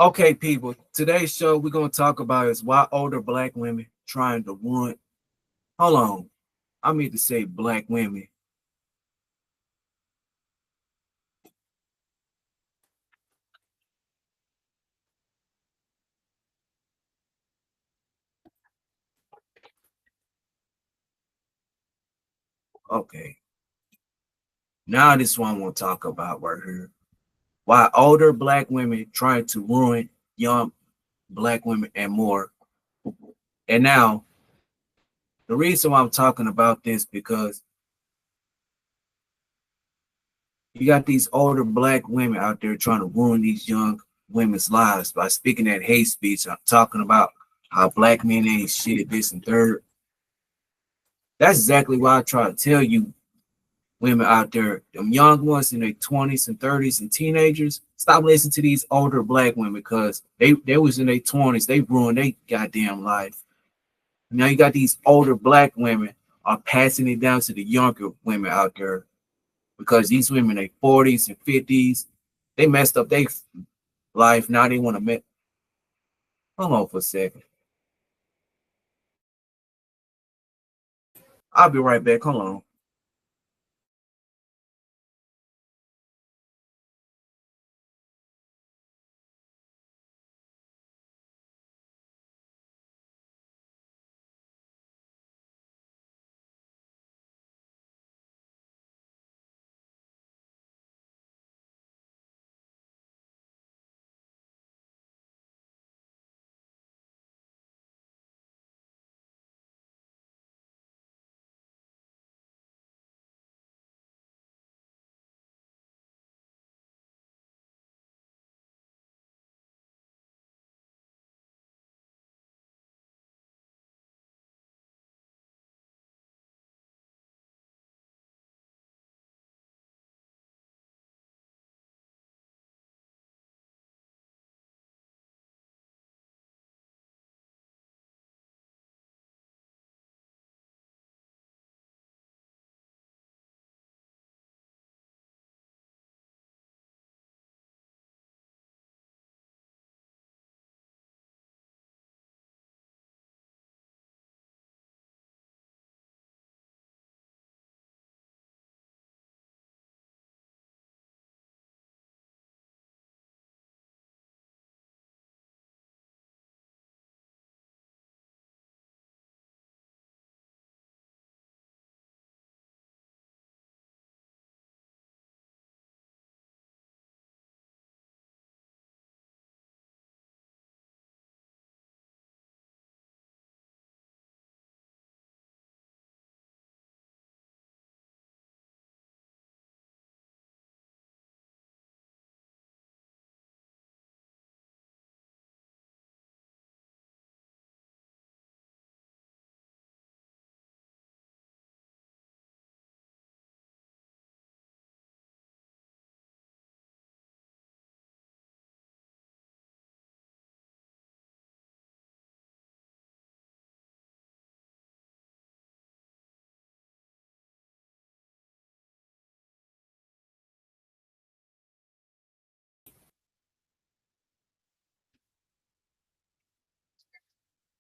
Okay, people. Today's show we're gonna talk about is why older black women trying to ruin. Hold on, I mean to say black women. Okay, now this one I want to talk about right here. Why older black women trying to ruin young black women and more. And now the reason why I'm talking about this because you got these older black women out there trying to ruin these young women's lives by speaking that hate speech. I'm talking about how black men ain't shit, this and third. That's exactly why I try to tell you women out there, them young ones in their 20s and 30s and teenagers, stop listening to these older black women because they was in their 20s, they ruined their goddamn life. Now you got these older black women are passing it down to the younger women out there because these women in their 40s and 50s, they messed up their life. Now they want to make. Hold on for a second. I'll be right back. Hold on.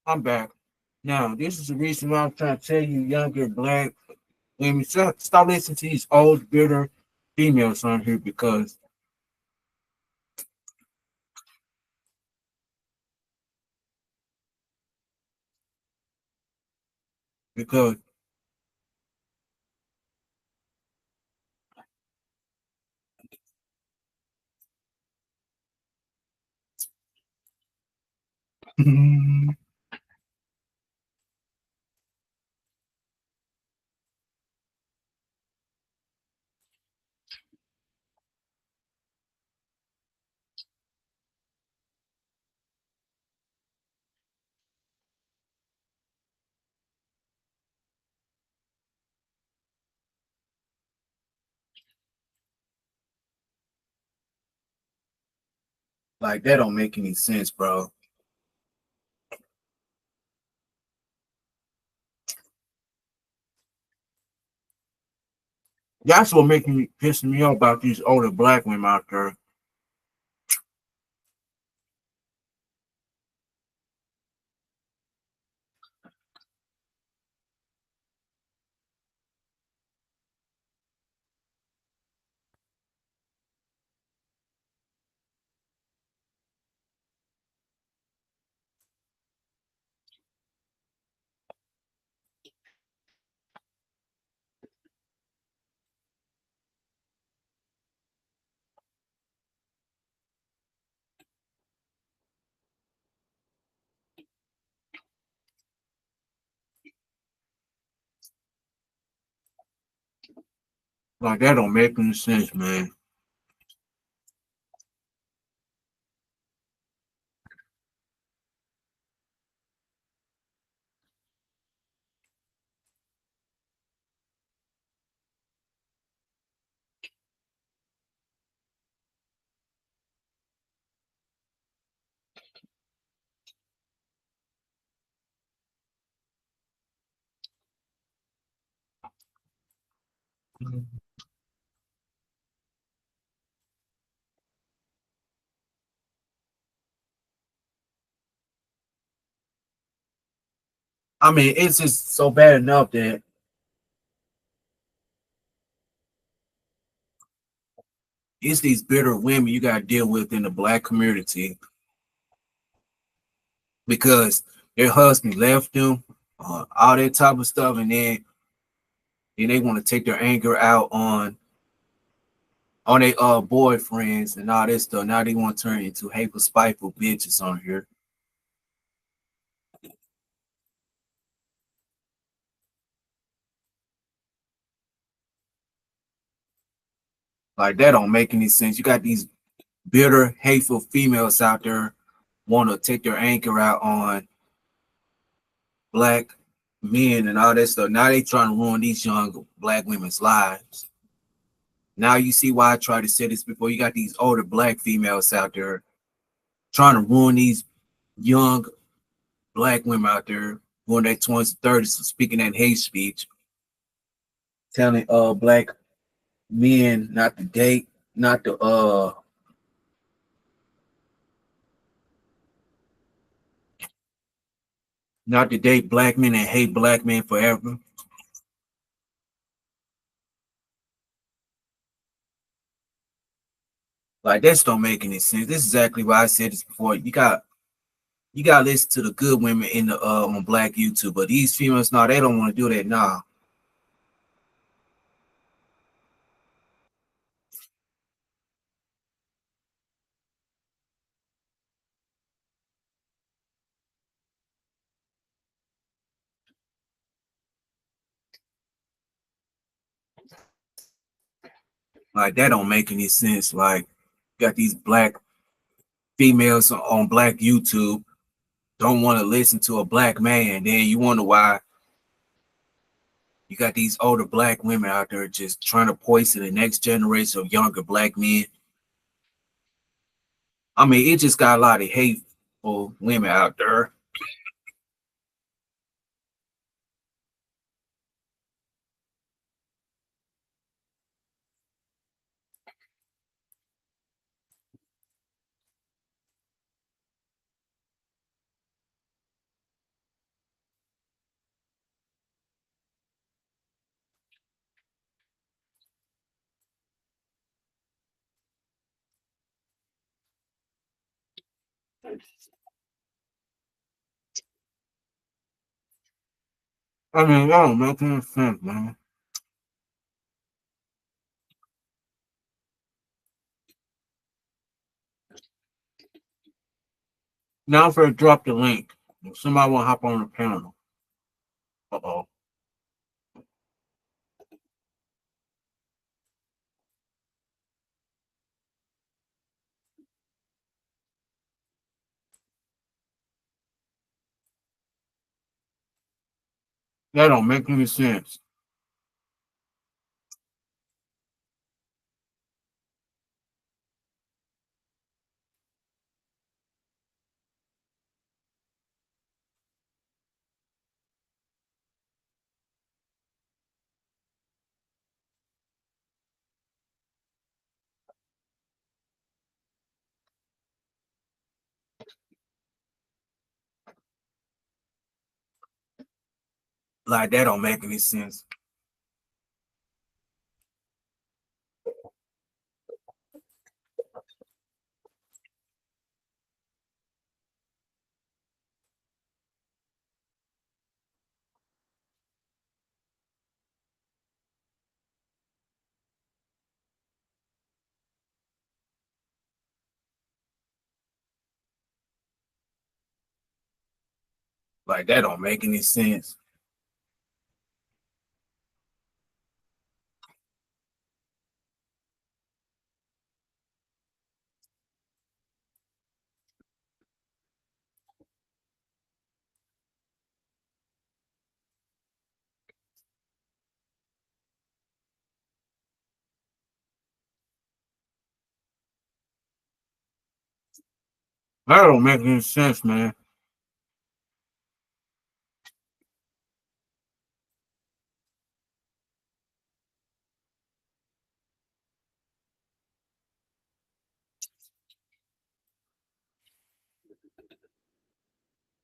I'm back. Now, this is the reason why I'm trying to tell you, younger black women, stop listening to these old, bitter females on here because like that don't make any sense, bro. That's what making me pissing me off about these older black women out there. Like that don't make any sense, man. I mean, it's just so bad enough that it's these bitter women you got to deal with in the black community because their husband left them, all that type of stuff, and then they want to take their anger out on their boyfriends and all this stuff. Now they want to turn into hateful, spiteful bitches on here. Like that don't make any sense. You got these bitter, hateful females out there want to take their anger out on black men and all that stuff. Now they trying to ruin these young black women's lives. Now you see why I tried to say this before. You got these older black females out there trying to ruin these young black women out there who in their 20s, 30s, speaking that hate speech, telling black men not to date, not to date black men and hate black men forever. Like this don't make any sense. This is exactly why I said this before. You got to listen to the good women in the on black YouTube, but these females, no, they don't want to do that. Nah, like that don't make any sense. Like you got these black females on black YouTube don't want to listen to a black man. Then you wonder why you got these older black women out there just trying to poison the next generation of younger black men. I mean, it just got a lot of hateful women out there. I mean, that don't make any sense, man. Now I'm gonna drop the link. If somebody want to hop on the panel. Uh-oh. That don't make any sense. Like that don't make any sense. Like that don't make any sense. That don't make any sense, man.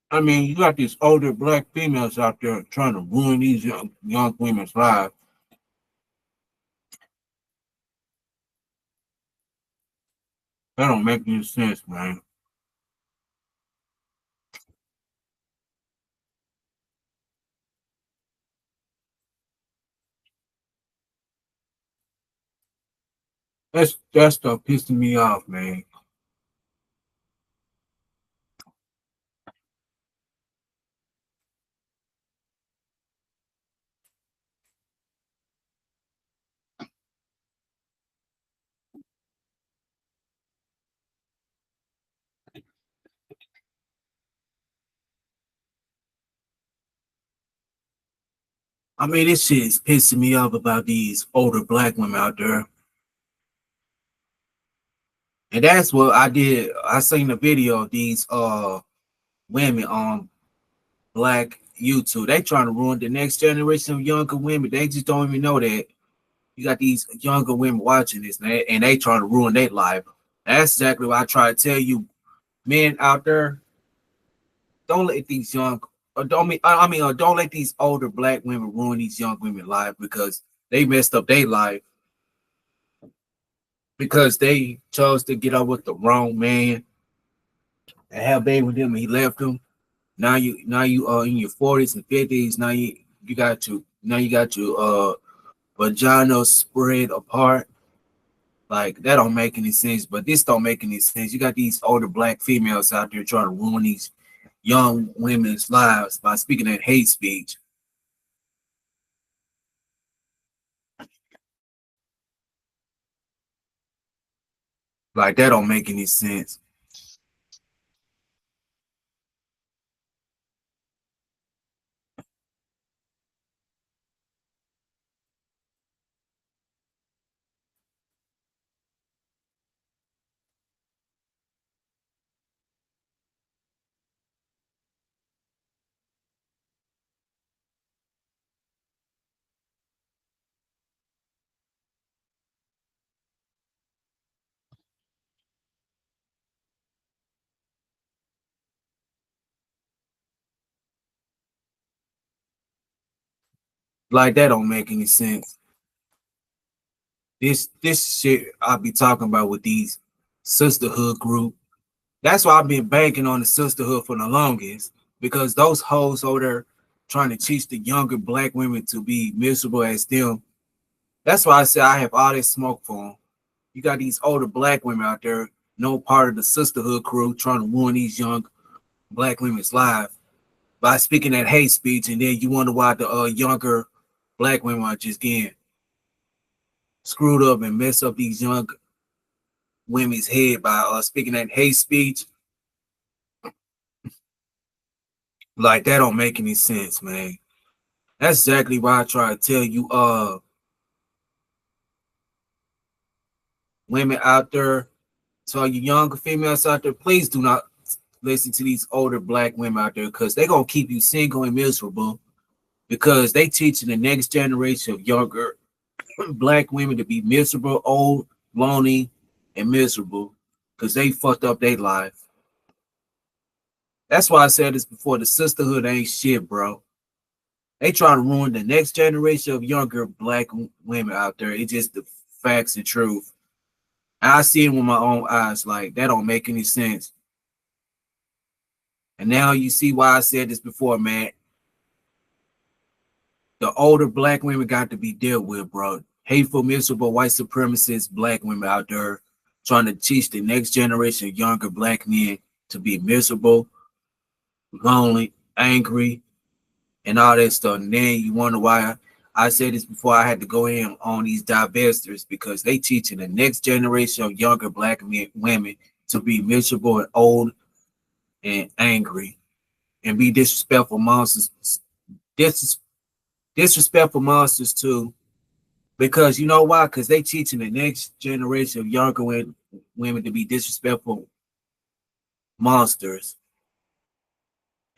I mean, you got these older black females out there trying to ruin these young women's lives. That don't make any sense, man. That stuff pissing me off, man. I mean, this shit is pissing me off about these older black women out there. And that's what I did. I seen the video of these women on black YouTube. They trying to ruin the next generation of younger women. They just don't even know that you got these younger women watching this, man, and they trying to ruin their life. That's exactly what I try to tell you, men out there. Don't let these young, or don't mean, I mean, or don't let these older black women ruin these young women' life because they messed up their life because they chose to get up with the wrong man and have baby with him, and he left them. Now you in your 40s and 50s. Now you got your vagina spread apart. Like that don't make any sense. But this don't make any sense. You got these older black females out there trying to ruin these young women's lives by speaking that hate speech. Like that don't make any sense. Like that don't make any sense. This shit I be talking about with these sisterhood group. That's why I've been banking on the sisterhood for the longest because those hoes over there trying to teach the younger black women to be miserable as them. That's why I say I have all this smoke for them. You got these older black women out there, no part of the sisterhood crew, trying to ruin these young black women's lives by speaking that hate speech, and then you wonder why the younger black women are just getting screwed up and mess up these young women's head by speaking that hate speech. Like that don't make any sense, man. That's exactly why I try to tell you, women out there, so you younger females out there, please do not listen to these older black women out there because they're gonna keep you single and miserable because they teaching the next generation of younger black women to be miserable, old, lonely, and miserable because they fucked up their life. That's why I said this before. The sisterhood ain't shit, bro. They try to ruin the next generation of younger black women out there. It's just the facts and truth. I see it with my own eyes. Like that don't make any sense. And now you see why I said this before, man. The older black women got to be dealt with, bro. Hateful, miserable, white supremacist black women out there trying to teach the next generation of younger black men to be miserable, lonely, angry, and all that stuff. And then you wonder why I said this before. I had to go in on these divestors because they teaching the next generation of younger black men, women to be miserable and old and angry and be disrespectful monsters. Dis- Disrespectful monsters too. Because you know why? Because they teaching the next generation of younger women to be disrespectful monsters,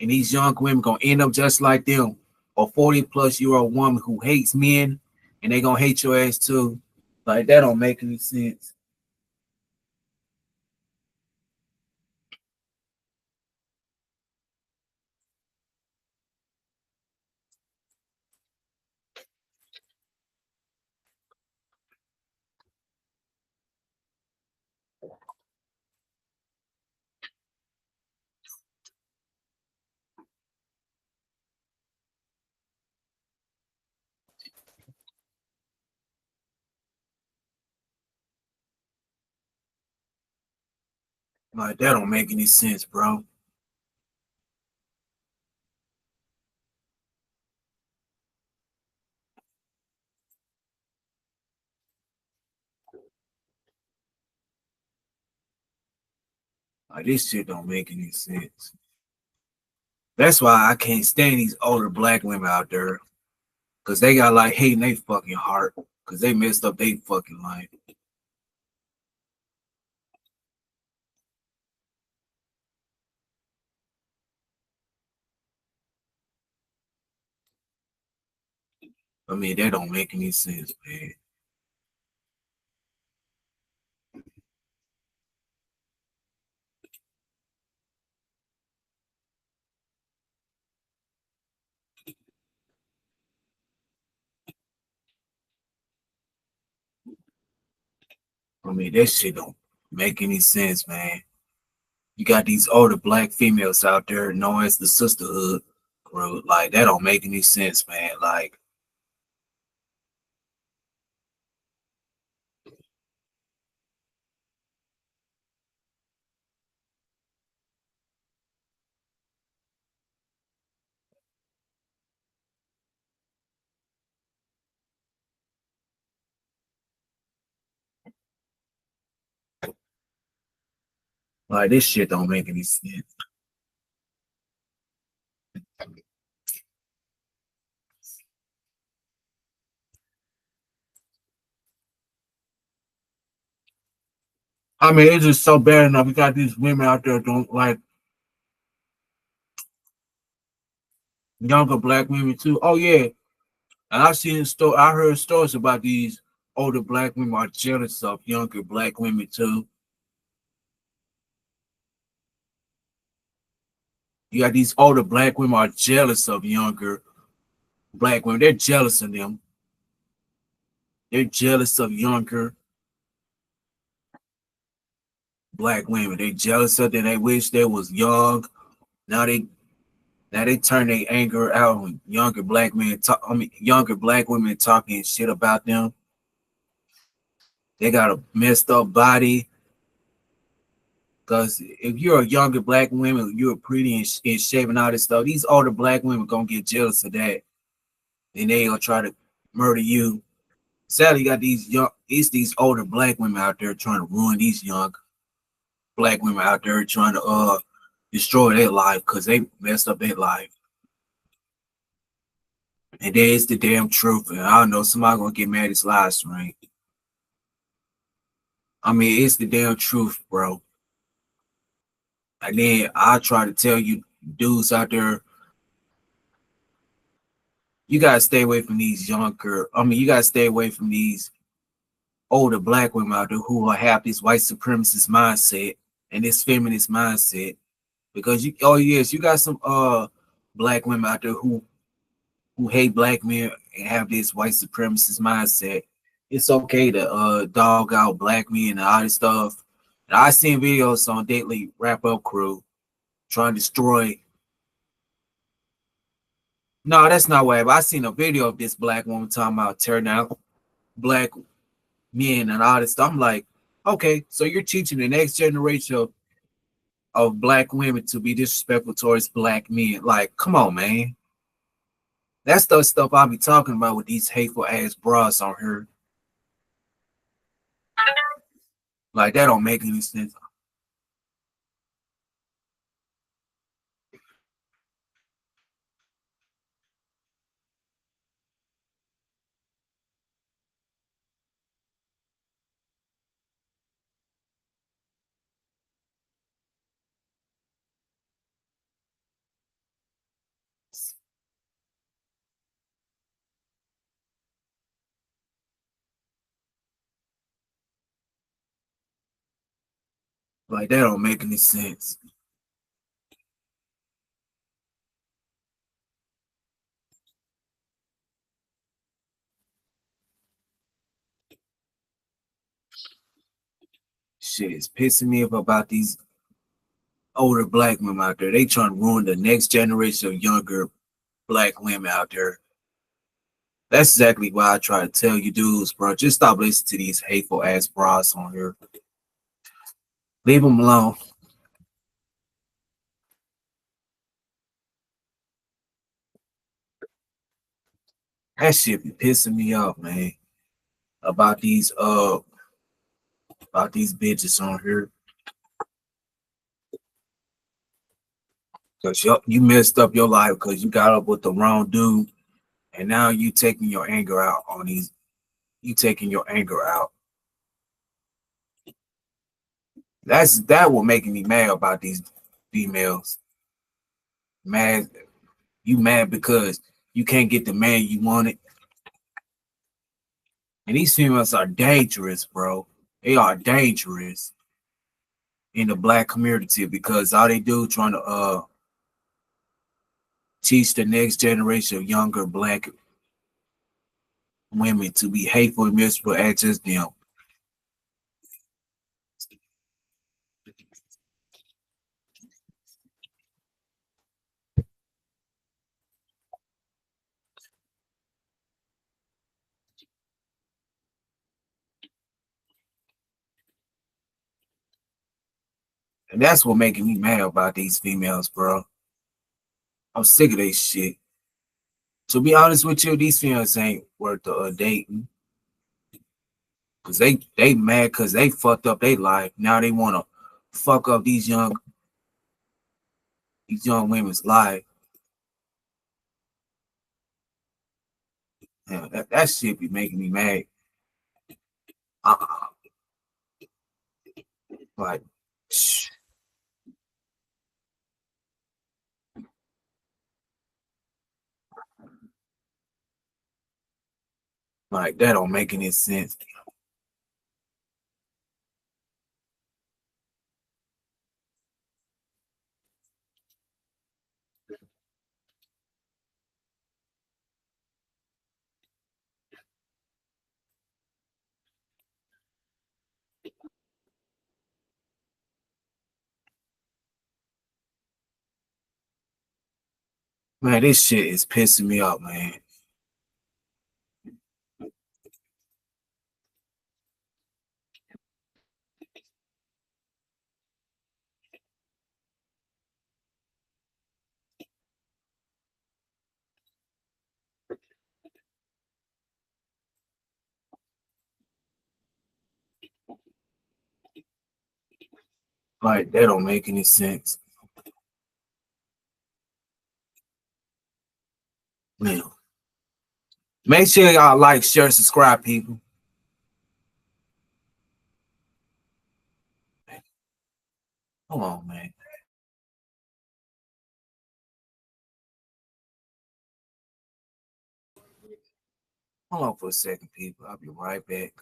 and these young women gonna end up just like them. A 40-plus-year-old woman who hates men, and they gonna hate your ass too. Like that don't make any sense. Like that don't make any sense, bro. Like this shit don't make any sense. That's why I can't stand these older black women out there, cause they got like hate in their fucking heart, cause they messed up their fucking life. I mean, that don't make any sense, man. I mean, that shit don't make any sense, man. You got these older black females out there known as the sisterhood crew. Like that don't make any sense, man. Like this shit don't make any sense. I mean, it's just so bad enough. We got these women out there don't like younger black women too. Oh yeah, and I heard stories about these older black women are jealous of younger black women too. You got these older black women are jealous of younger black women. They're jealous of them. They're jealous of younger black women. They jealous of them. They wish they was young. Now they now they turn their anger out on younger black men. Younger black women talking shit about them. They got a messed up body. Because if you're a younger black woman, you're pretty in shape and all this stuff. These older black women gonna get jealous of that, and they gonna try to murder you. Sadly, you got these older black women out there trying to ruin these young black women out there trying to destroy their life because they messed up their life. And there's the damn truth. And I don't know, somebody gonna get mad at this live stream. I mean, it's the damn truth, bro. And then I try to tell you dudes out there, you gotta stay away from these younger. I mean, you gotta stay away from these older black women out there who have this white supremacist mindset and this feminist mindset. Because you, oh yes, you got some black women out there who hate black men and have this white supremacist mindset. It's okay to dog out black men and all this stuff. And I seen videos on Daily Wrap Up Crew trying to destroy. No, that's not what I seen a video of this black woman talking about tearing out black men and all this stuff. I'm like, okay, so you're teaching the next generation of black women to be disrespectful towards black men. Like, come on, man. That's the stuff I'll be talking about with these hateful ass bras on her. Like, that don't make any sense. Like that don't make any sense. Shit is pissing me off about these older black women out there. They trying to ruin the next generation of younger black women out there. That's exactly why I try to tell you dudes, bro. Just stop listening to these hateful ass bras on here. Leave them alone. That shit be pissing me off, man. About these bitches on here. Cause you messed up your life because you got up with the wrong dude, and now you taking your anger out on these. You taking your anger out. That what making me mad about these females. Mad, you mad because you can't get the man you wanted. And these females are dangerous, bro. They are dangerous in the black community because all they do trying to teach the next generation of younger black women to be hateful and miserable at just them. And that's what making me mad about these females, bro. I'm sick of this shit. To be honest with you, these females ain't worth the dating. Cause they mad cause they fucked up their life. Now they wanna fuck up these young women's life. Yeah, that shit be making me mad. Uh, like, like that don't make any sense. Man, this shit is pissing me off, man. Like that don't make any sense. Man, make sure y'all like, share, subscribe, people. Hold on, man. Hold on for a second, people. I'll be right back.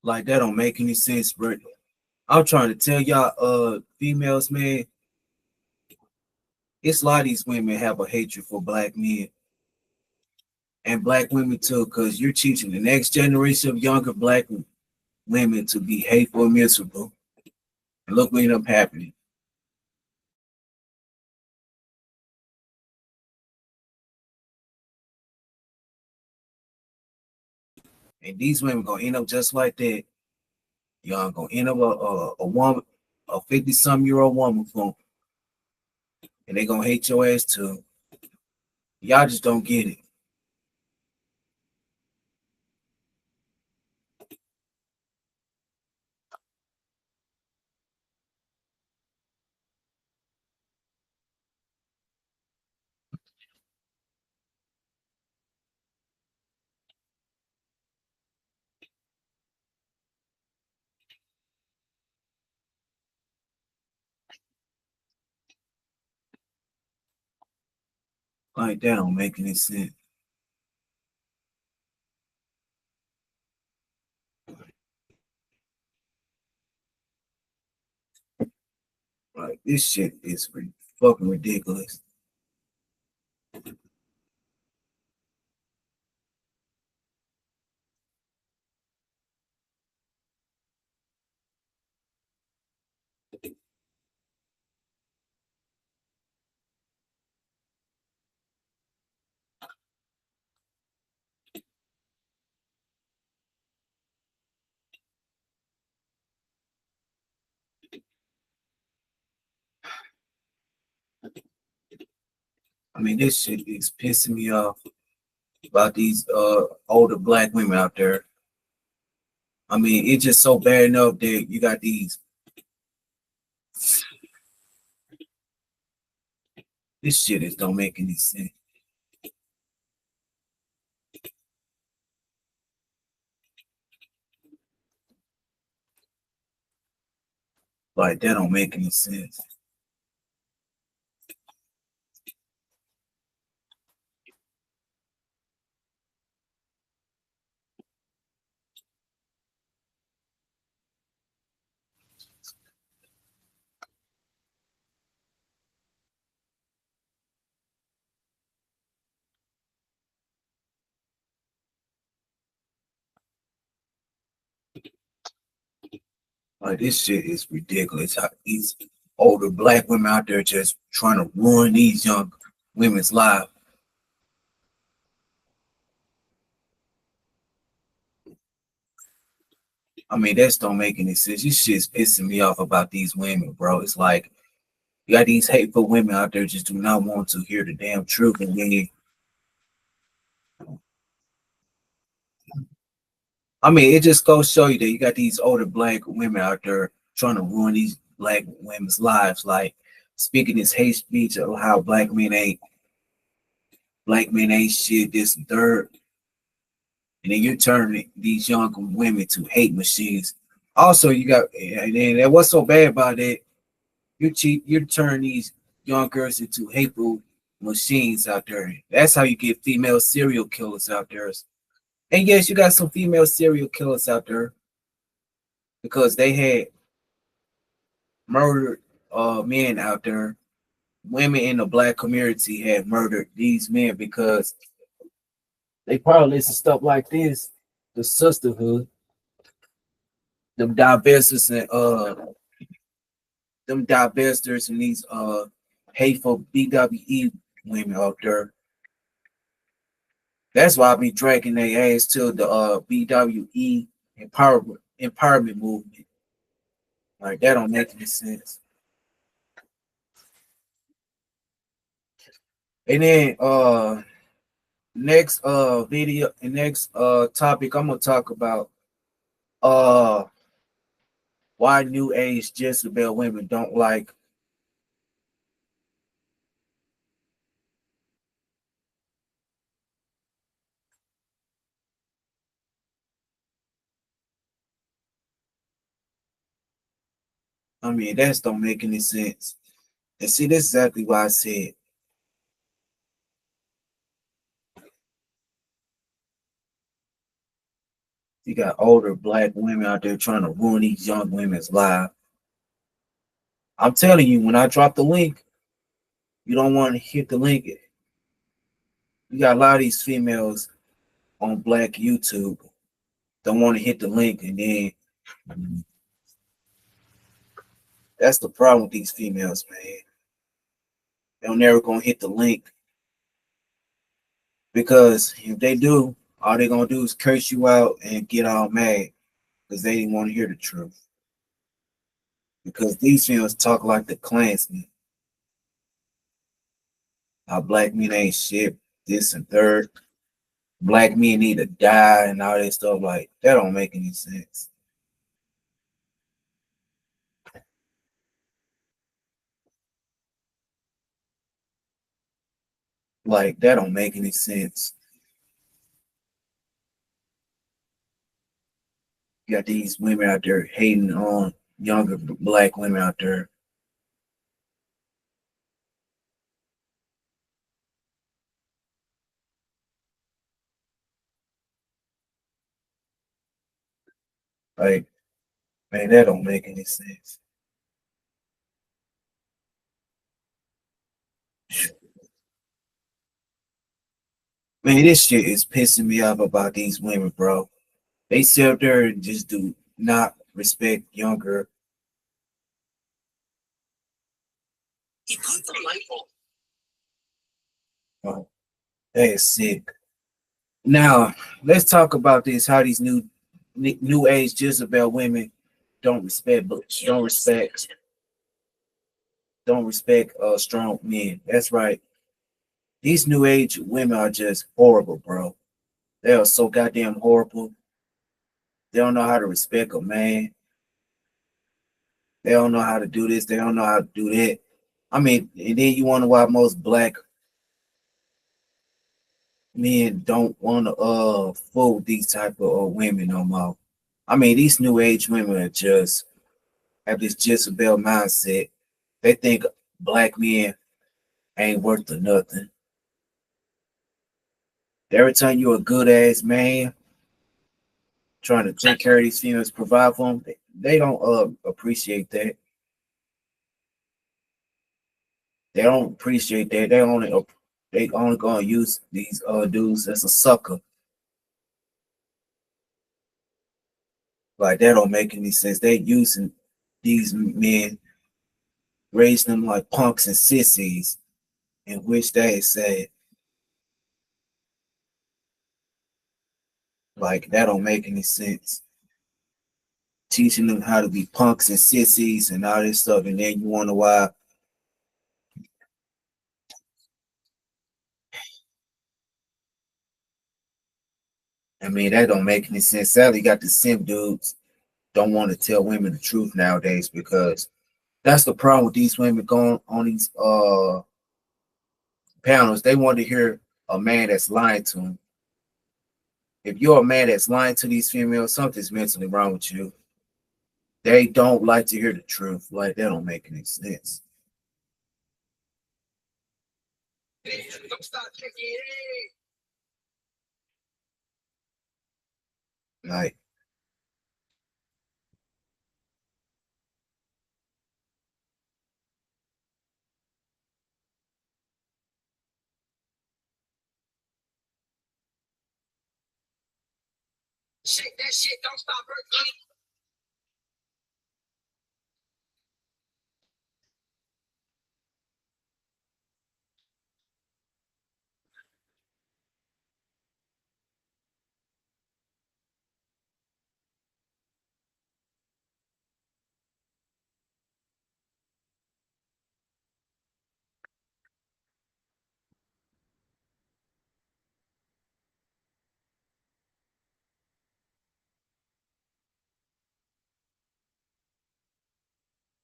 Like that don't make any sense, bro. I'm trying to tell y'all, females, man, it's a lot of these women have a hatred for black men and black women too, because you're teaching the next generation of younger black women to be hateful and miserable. And look what ended up happening. And these women gonna end up just like that. Y'all gonna end up a woman, a 50-some-year-old woman from, and they gonna hate your ass too. Y'all just don't get it. Like that don't make any sense. Like this shit is fucking ridiculous. I mean, this shit is pissing me off about these older black women out there. I mean, it's just so bad enough that you got these. This shit is don't make any sense. Like that don't make any sense. Like this shit is ridiculous. How these older black women out there just trying to ruin these young women's lives. I mean, that's don't make any sense. This shit's pissing me off about these women, bro. It's like you got these hateful women out there just do not want to hear the damn truth. And then, I mean, it just goes show you that you got these older black women out there trying to ruin these black women's lives. Like speaking this hate speech of how black men ain't shit, this and third. And then you're turning these young women to hate machines. Also, you got, and then what's so bad about it? You turn these young girls into hateful machines out there. That's how you get female serial killers out there. And yes, you got some female serial killers out there because they had murdered men out there. Women in the black community had murdered these men because they probably listen to stuff like this, the sisterhood, them divestors and these hateful BWE women out there. That's why I be dragging their ass to the BWE empowerment movement. Like that don't make any sense. And then next video and next topic I'm gonna talk about uh why new age Jezebel women don't like. I mean, that don't make any sense. And see, this is exactly why I said You got older black women out there trying to ruin these young women's lives. I'm telling you, when I drop the link, you don't want to hit the link. You got a lot of these females on black YouTube don't want to hit the link, and then that's the problem with these females, man. They're never gonna hit the link because if they do, all they're gonna do is curse you out and get all mad because they didn't want to hear the truth. Because these females talk like the Klansmen. How black men ain't shit, this and third. Black men need to die and all that stuff. Like that don't make any sense. Like that don't make any sense. You got these women out there hating on younger black women out there. Like, man, that don't make any sense. Man, this shit is pissing me off about these women, bro. They sit up there and just do not respect younger. Oh, that is sick. Now, let's talk about this. How these new age Jezebel women don't respect, but don't respect strong men. That's right. These new age women are just horrible, bro. They are so goddamn horrible. They don't know how to respect a man. They don't know how to do this. They don't know how to do that. I mean, and then you wonder why most black men don't want to fool these type of women no more. I mean, these new age women are just have this Jezebel mindset. They think black men ain't worth of nothing. Every time you're a good ass man trying to take care of these females, provide for them, they don't appreciate that. They don't appreciate that. They only gonna use these dudes as a sucker. Like that don't make any sense. They using these men, raising them like punks and sissies, in which they said like that don't make any sense. Teaching them how to be punks and sissies and all this stuff, and then you wonder why. I mean, that don't make any sense. Sadly, you got the simp dudes don't want to tell women the truth nowadays because that's the problem with these women going on these panels. They want to hear a man that's lying to them. If you're a man that's lying to these females, something's mentally wrong with you. They don't like to hear the truth. Like that don't make any sense. Like,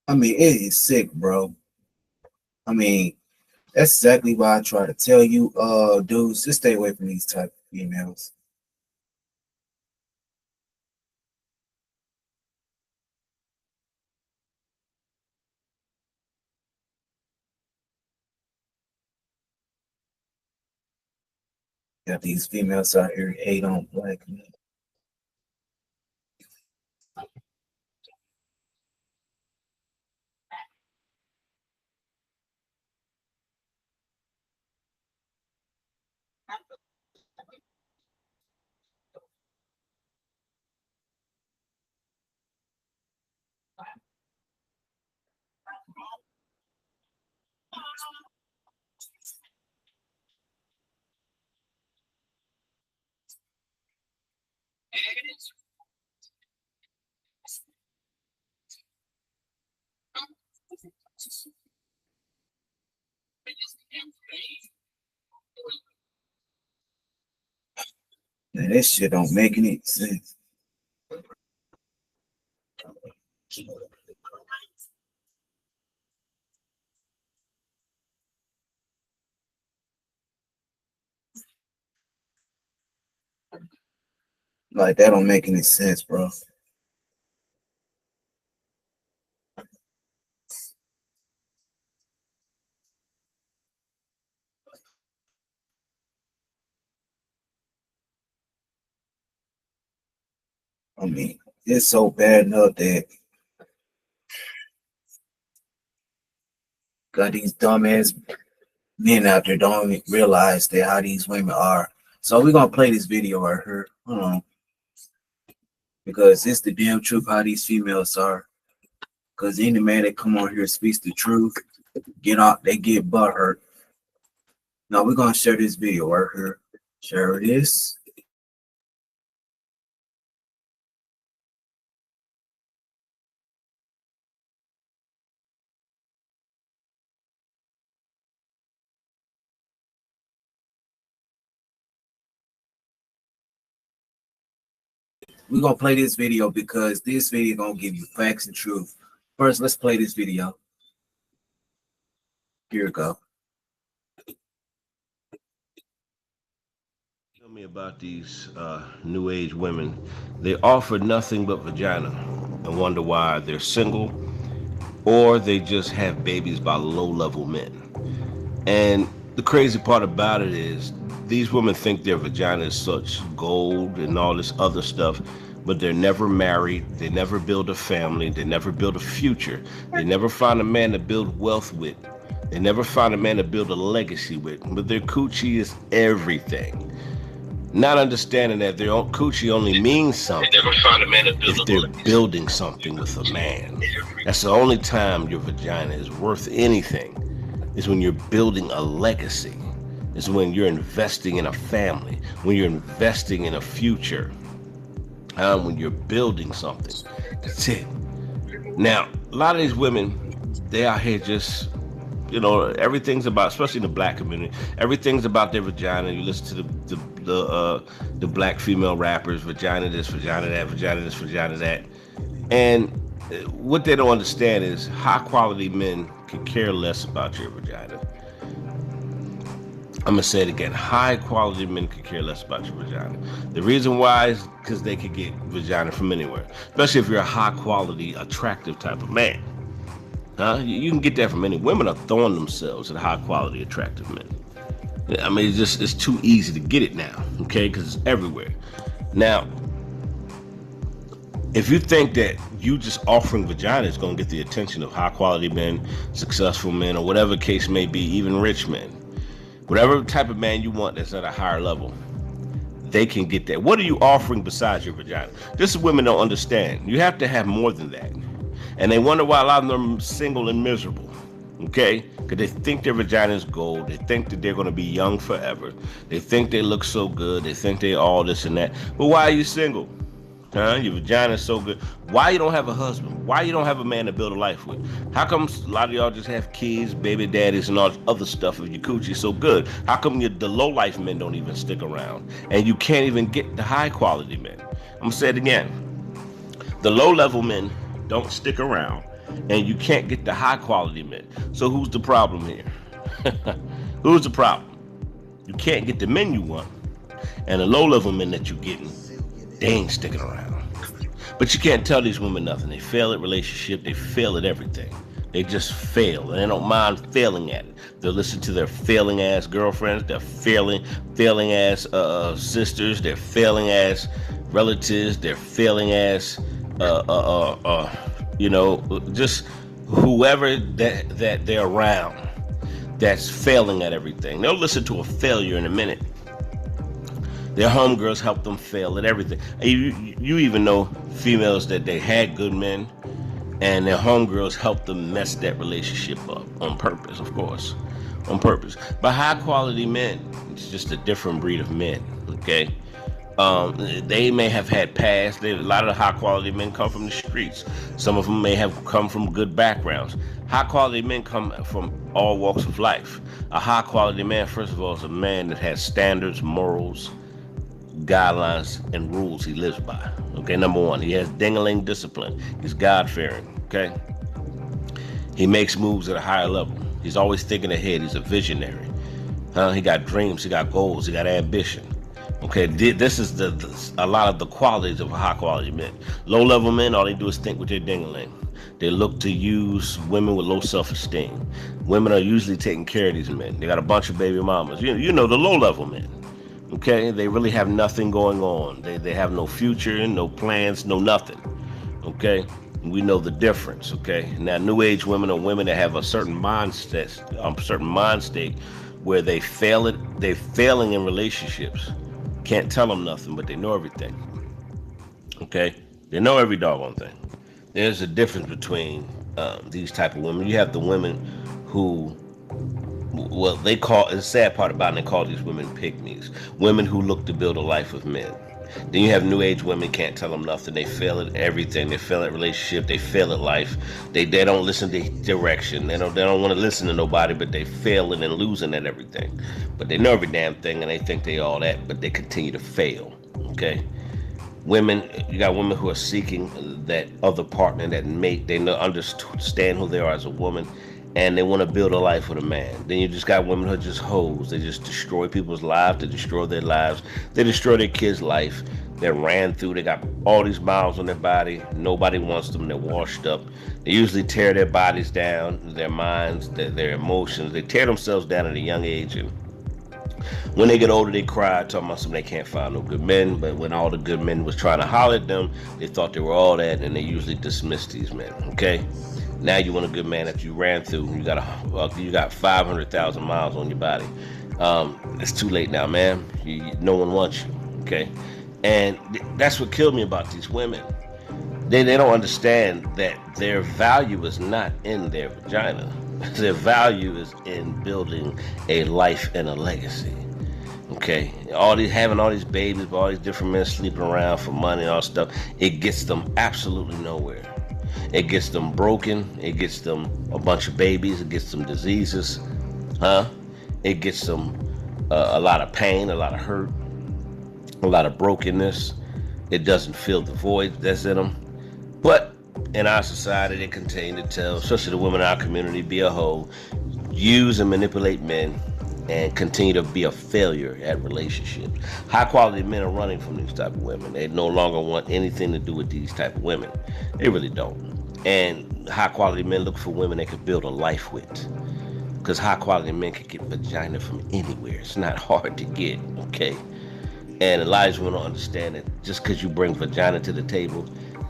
I mean, it is sick, bro. I mean, that's exactly why I try to tell you, dudes, just stay away from these type of females. Got these females out here hate on black men. Man, that shit don't make any sense. Like that don't make any sense, bro. I mean, it's so bad enough that got these dumbass men out there don't even realize that how these women are. So we're gonna play this video right here. Hold on. Because it's the damn truth how these females are. Because any man that come on here speaks the truth, they get butthurt. Now we're gonna share this video right here. Share this. We're gonna play this video because this video gonna give you facts and truth. First, let's play this video. Here we go. Tell me about these new age women. They offer nothing but vagina and wonder why they're single or they just have babies by low-level men. And the crazy part about it is these women think their vagina is such gold and all this other stuff, but they're never married, they never build a family, they never build a future, they never find a man to build wealth with, they never find a man to build a legacy with, but their coochie is everything. Not understanding that their own coochie only means something if they're building something with a man. That's the only time your vagina is worth anything, is when you're building a legacy. Is when you're investing in a family, when you're investing in a future, when you're building something. That's it. Now, a lot of these women, they out here just, everything's about, especially in the black community, everything's about their vagina. You listen to the black female rappers, vagina this, vagina that, vagina this, vagina that. And what they don't understand is high quality men can care less about your vagina. I'm gonna say it again. High quality men could care less about your vagina. The reason why is because they could get vagina from anywhere, especially if you're a high quality, attractive type of man. You can get that from any. Women are throwing themselves at high quality, attractive men. I mean, it's too easy to get it now, okay? Because it's everywhere. Now, if you think that you just offering vagina is gonna get the attention of high quality men, successful men, or whatever case may be, even rich men, whatever type of man you want that's at a higher level, they can get that. What are you offering besides your vagina? This is women don't understand. You have to have more than that. And they wonder why a lot of them are single and miserable. Okay? Because they think their vagina is gold. They think that they're going to be young forever. They think they look so good. They think they all this and that. But why are you single? Your vagina is so good. Why you don't have a husband? Why you don't have a man to build a life with? How come a lot of y'all just have kids, baby daddies, and all this other stuff if your coochie so good? How come the low life men don't even stick around? And you can't even get the high quality men? I'm going to say it again. The low level men don't stick around, and you can't get the high quality men. So who's the problem here? Who's the problem? You can't get the men you want, and the low level men that you're getting, they ain't sticking around. But you can't tell these women nothing. They fail at relationship. They fail at everything. They just fail, and they don't mind failing at it. They'll listen to their failing ass girlfriends, their failing ass sisters, their failing ass relatives, their failing ass just whoever that they're around that's failing at everything. They'll listen to a failure in a minute, Their homegirls help them fail at everything. You even know females that they had good men, and their homegirls help them mess that relationship up on purpose, of course, on purpose. But high quality men, it's just a different breed of men. Okay, they may have had past. A lot of the high quality men come from the streets. Some of them may have come from good backgrounds. High quality men come from all walks of life. A high quality man, first of all, is a man that has standards, morals, guidelines, and rules he lives by. Okay, number one, he has ding-a-ling discipline. He's God-fearing. Okay, he makes moves at a higher level. He's always thinking ahead. He's a visionary. He got dreams. He got goals. He got ambition. Okay, this is a lot of the qualities of a high-quality men. Low-level men, all they do is think with their ding-a-ling. They look to use women with low self-esteem. Women are usually taking care of these men. They got a bunch of baby mamas. You know, the low-level men. Okay, they really have nothing going on. They have no future, no plans, no nothing. Okay, we know the difference. Okay, now new age women are women that have a certain mind state where they're failing in relationships. Can't tell them nothing, but they know everything. Okay, they know every doggone thing. There's a difference between these type of women. You have the women who, well, they call, the sad part about it, they call these women pygmies. Women who look to build a life with men. Then you have new age women, can't tell them nothing. They fail at everything. They fail at relationship. They fail at life. They don't listen to direction. They don't want to listen to nobody, but they failing and losing at everything. But they know every damn thing, and they think they all that, but they continue to fail. Okay. Women, you got women who are seeking that other partner, that mate. They understand who they are as a woman, and they want to build a life with a man. Then you just got women who are just hoes. They just destroy people's lives. They destroy their lives. They destroy their kids' life. They're ran through. They got all these miles on their body. Nobody wants them. They're washed up. They usually tear their bodies down, their minds, their emotions. They tear themselves down at a young age, and when they get older, they cry, talking about something they can't find no good men. But when all the good men was trying to holler at them, they thought they were all that, and they usually dismissed these men. Okay, now you want a good man that you ran through. You got 500,000 miles on your body. It's too late now, man. No one wants you. Okay, and that's what killed me about these women. They don't understand that their value is not in their vagina. Their value is in building a life and a legacy. Okay, having all these babies, all these different men sleeping around for money and all stuff, it gets them absolutely nowhere. It gets them broken. It gets them a bunch of babies. It gets them diseases. It gets them a lot of pain, a lot of hurt, a lot of brokenness. It doesn't fill the void that's in them. But in our society, they continue to tell, especially the women in our community, be a hoe, use and manipulate men, and continue to be a failure at relationships. High quality men are running from these type of women. They no longer want anything to do with these type of women. They really don't. And high quality men look for women they could build a life with. Because high quality men can get vagina from anywhere. It's not hard to get, okay? And a lot of women don't understand that just because you bring vagina to the table,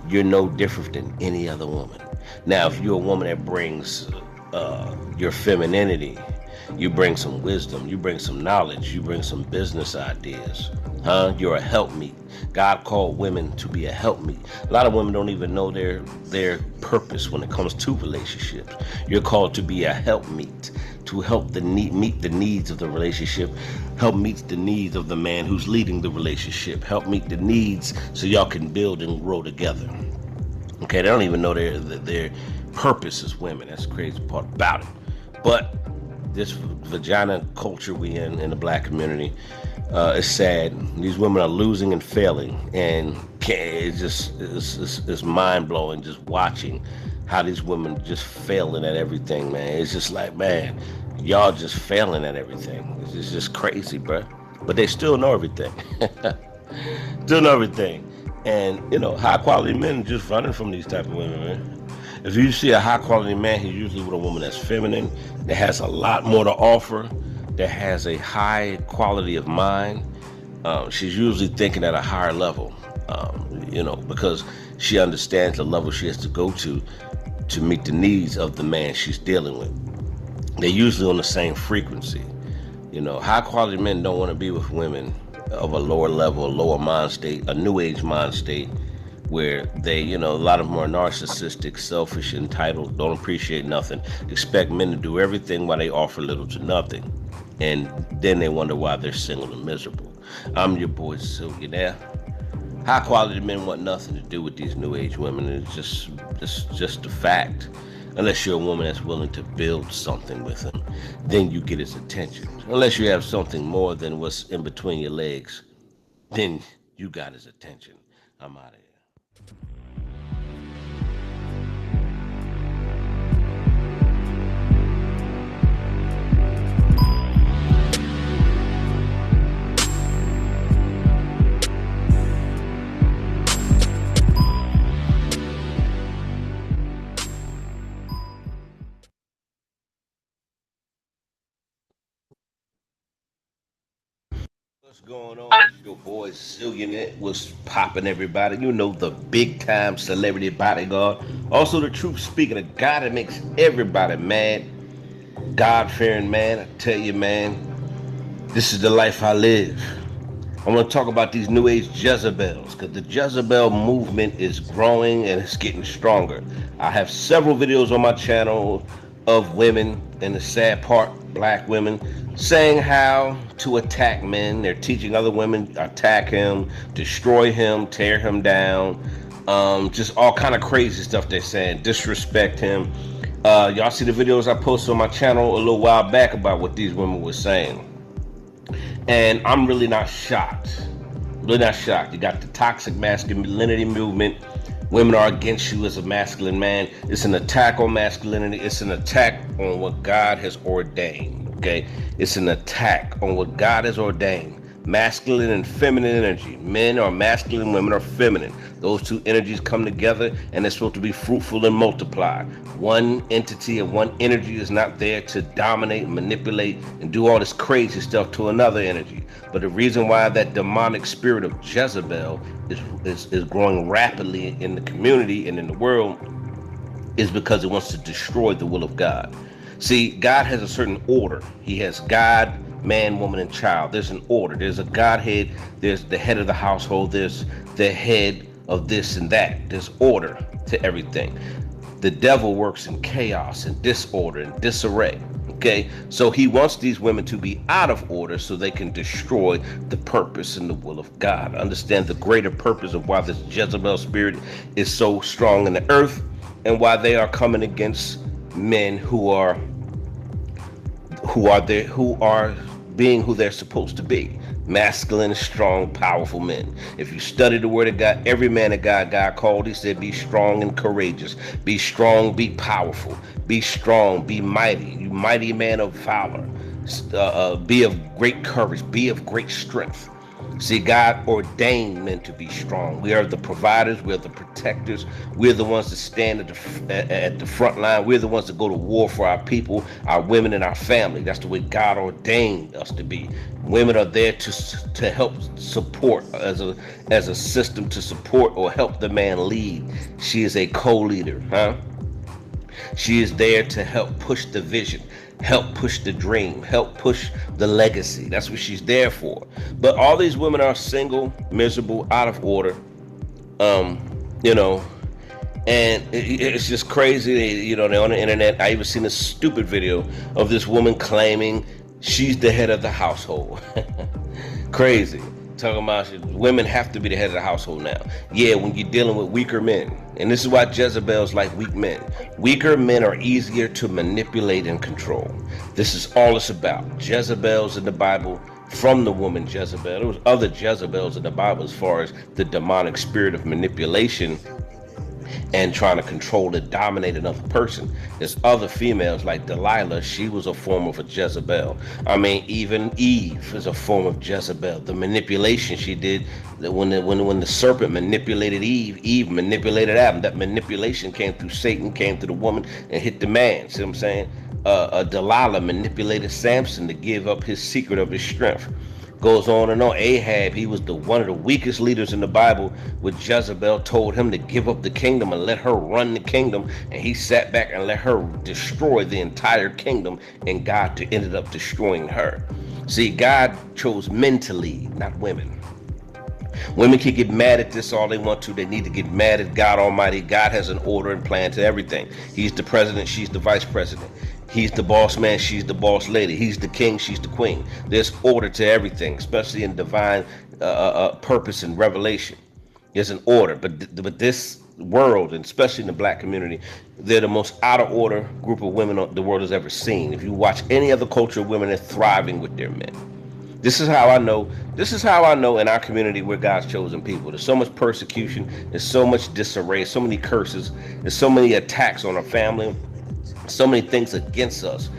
you're no different than any other woman. Now, if you're a woman that brings your femininity, you bring some wisdom, you bring some knowledge, you bring some business ideas, you're a helpmeet. God called women to be a helpmeet. A lot of women don't even know their purpose when it comes to relationships. You're called to be a helpmeet, to help meet the needs of the relationship, help meet the needs of the man who's leading the relationship, help meet the needs so y'all can build and grow together. Okay, they don't even know their purpose as women. That's the crazy part about it. But this vagina culture we in the black community is sad. These women are losing and failing, and it's mind blowing just watching how these women just failing at everything, man. It's just like, man, y'all just failing at everything. It's just crazy, bro. But they still know everything. Still know everything. And, high quality men just running from these type of women, man. If you see a high quality man, he's usually with a woman that's feminine, that has a lot more to offer, that has a high quality of mind. She's usually thinking at a higher level, because she understands the level she has to go to meet the needs of the man she's dealing with. They're usually on the same frequency. High quality men don't want to be with women of a lower level, a lower mind state, a new age mind state, where they, a lot of them are narcissistic, selfish, entitled, don't appreciate nothing, expect men to do everything while they offer little to nothing. And then they wonder why they're single and miserable. I'm your boy, Zillionaire. High quality men want nothing to do with these new age women. It's just a fact. Unless you're a woman that's willing to build something with him, then you get his attention. Unless you have something more than what's in between your legs, then you got his attention. I'm out of here. What's going on? It's your boy Zillionaire. What's popping, everybody? You know, the big time celebrity bodyguard. Also, the truth speaking, a guy that makes everybody mad. God fearing man. I tell you, man, this is the life I live. I want to talk about these new age Jezebels, because the Jezebel movement is growing and it's getting stronger. I have several videos on my channel of women, and the sad part, black women, saying how to attack men. They're teaching other women, attack him, destroy him, tear him down, just all kind of crazy stuff they're saying, disrespect him. Y'all see the videos I posted on my channel a little while back about what these women were saying. And I'm really not shocked. Really not shocked. You got the toxic masculinity movement. Women are against you as a masculine man. It's an attack on masculinity. It's an attack on what God has ordained. Okay? It's an attack on what God has ordained. Masculine and feminine energy. Men are masculine, women are feminine. Those two energies come together and they're supposed to be fruitful and multiply. One entity and one energy is not there to dominate, manipulate, and do all this crazy stuff to another energy. But the reason why that demonic spirit of Jezebel is growing rapidly in the community and in the world is because it wants to destroy the will of God. See, God has a certain order. He has God, man, woman, and child. There's an order. There's a Godhead. There's the head of the household. There's the head of this and that. There's order to everything. The devil works in chaos and disorder and disarray. Okay, so he wants these women to be out of order so they can destroy the purpose and the will of God. Understand the greater purpose of why this Jezebel spirit is so strong in the earth and why they are coming against men who are being who they're supposed to be. Masculine, strong, powerful men. If you study the word of God, every man of God called, he said, be strong and courageous. Be strong, be powerful. Be strong, be mighty. You mighty man of valor. Be of great courage. Be of great strength. See, God ordained men to be strong. We are the providers. We're the protectors. We're the ones that stand at the front line. We're the ones that go to war for our people, our women, and our family. That's the way God ordained us to be. Women are there to help support as a system to support or help the man lead. She is a co-leader, huh? She is there to help push the vision, help push the dream, help push the legacy. That's what she's there for. But all these women are single, miserable, out of order, and it's just crazy. They're on the internet. I even seen a stupid video of this woman claiming she's the head of the household. Crazy. Talking about women have to be the head of the household now. Yeah, when you're dealing with weaker men. And this is why Jezebel's like weak men. Weaker men are easier to manipulate and control. This is all it's about. Jezebel's in the Bible from the woman Jezebel. There was other Jezebels in the Bible as far as the demonic spirit of manipulation and trying to control and dominate another person. There's other females like Delilah. She was a form of a Jezebel. I mean, even Eve is a form of Jezebel. The manipulation she did, when the serpent manipulated Eve, Eve manipulated Adam. That manipulation came through Satan, came through the woman, and hit the man. See what I'm saying? Delilah manipulated Samson to give up his secret of his strength. Goes on and on. Ahab, he was one of the weakest leaders in the Bible, when Jezebel told him to give up the kingdom and let her run the kingdom, and he sat back and let her destroy the entire kingdom, and God ended up destroying her. See, God chose men to lead, not women. Women can get mad at this all they want to. They need to get mad at God Almighty. God has an order and plan to everything. He's the president, she's the vice president. He's the boss man, she's the boss lady. He's the king, she's the queen. There's order to everything, especially in divine purpose and revelation. There's an order, but this world, and especially in the black community, they're the most out of order group of women the world has ever seen. If you watch any other culture of women, they're thriving with their men. This is how I know in our community we're God's chosen people. There's so much persecution, there's so much disarray, so many curses, there's so many attacks on our family, so many things against us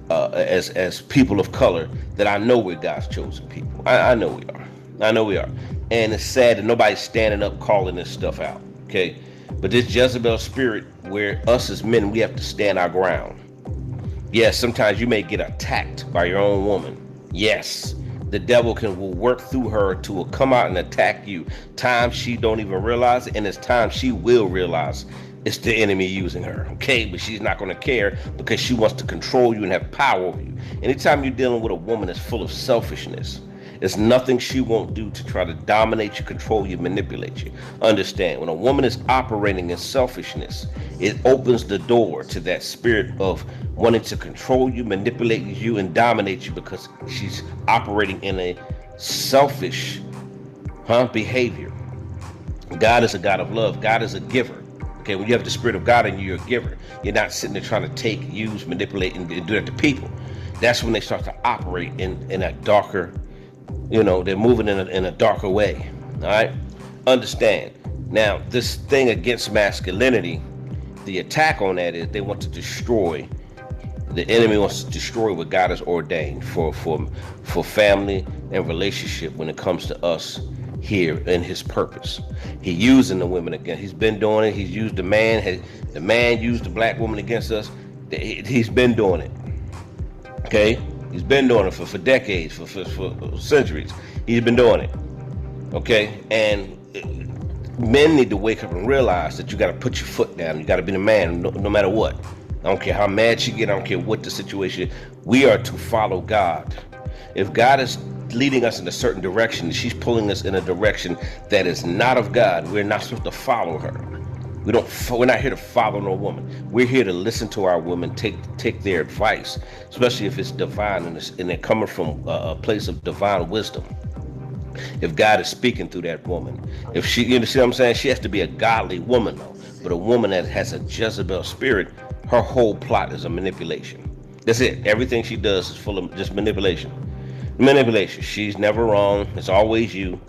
as people of color, that I know we're God's chosen people. I know we are. I know we are. And it's sad that nobody's standing up calling this stuff out, okay? But this Jezebel spirit, where us as men, we have to stand our ground. Yes, sometimes you may get attacked by your own woman. Yes, the devil will work through her to come out and attack you. Times she don't even realize it, and it's times she will realize it's the enemy using her, okay? But she's not going to care because she wants to control you and have power over you. Anytime you're dealing with a woman that's full of selfishness, there's nothing she won't do to try to dominate you, control you, manipulate you. Understand, when a woman is operating in selfishness, it opens the door to that spirit of wanting to control you, manipulate you, and dominate you, because she's operating in a selfish behavior. God is a God of love. God is a giver. Okay, when you have the spirit of God in you, you're a giver. You're not sitting there trying to take, use, manipulate, and do that to people. That's when they start to operate in a darker, they're moving in a darker way. All right, understand. Now, this thing against masculinity, the attack on that is they want to destroy. The enemy wants to destroy what God has ordained for family and relationship when it comes to us here in his purpose. He using the women again. He's been doing it. He's used the man. The man used the black woman against us. He's been doing it. Okay? He's been doing it for decades, for centuries. He's been doing it. Okay? And men need to wake up and realize that you got to put your foot down. You got to be the man no matter what. I don't care how mad you get. I don't care what the situation is. We are to follow God. If God is leading us in a certain direction, she's pulling us in a direction that is not of God, we're not supposed to follow her. We're not here to follow no woman. We're here to listen to our women, take their advice, especially if it's divine and they're coming from a place of divine wisdom. If God is speaking through that woman, if she, you see what I'm saying? She has to be a godly woman though. But a woman that has a Jezebel spirit, her whole plot is a manipulation. That's it. Everything she does is full of just manipulation. Manipulation. She's never wrong. It's always you.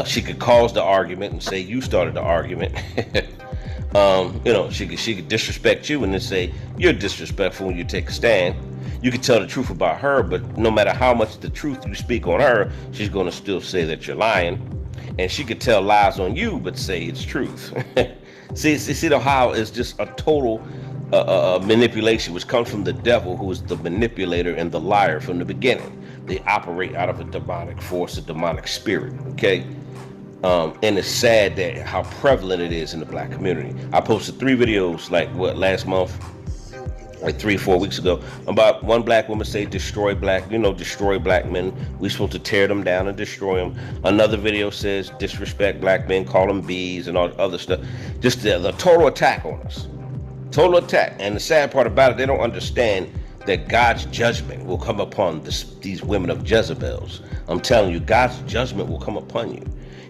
She could cause the argument and say you started the argument. She could disrespect you and then say you're disrespectful when you take a stand. You can tell the truth about her, but no matter how much the truth you speak on her, she's going to still say that you're lying. And she could tell lies on you, but say it's truth. see how it's just a total manipulation, which comes from the devil, who is the manipulator and the liar from the beginning. They operate out of a demonic force, a demonic spirit, okay? And it's sad that how prevalent it is in the black community. I posted 3 videos, last month, 3 or 4 weeks ago, about one black woman say destroy black men. We're supposed to tear them down and destroy them. Another video says disrespect black men, call them bees and all the other stuff. Just the total attack on us. Total attack. And the sad part about it, they don't understand that God's judgment will come upon these women of Jezebels. I'm telling you, God's judgment will come upon you.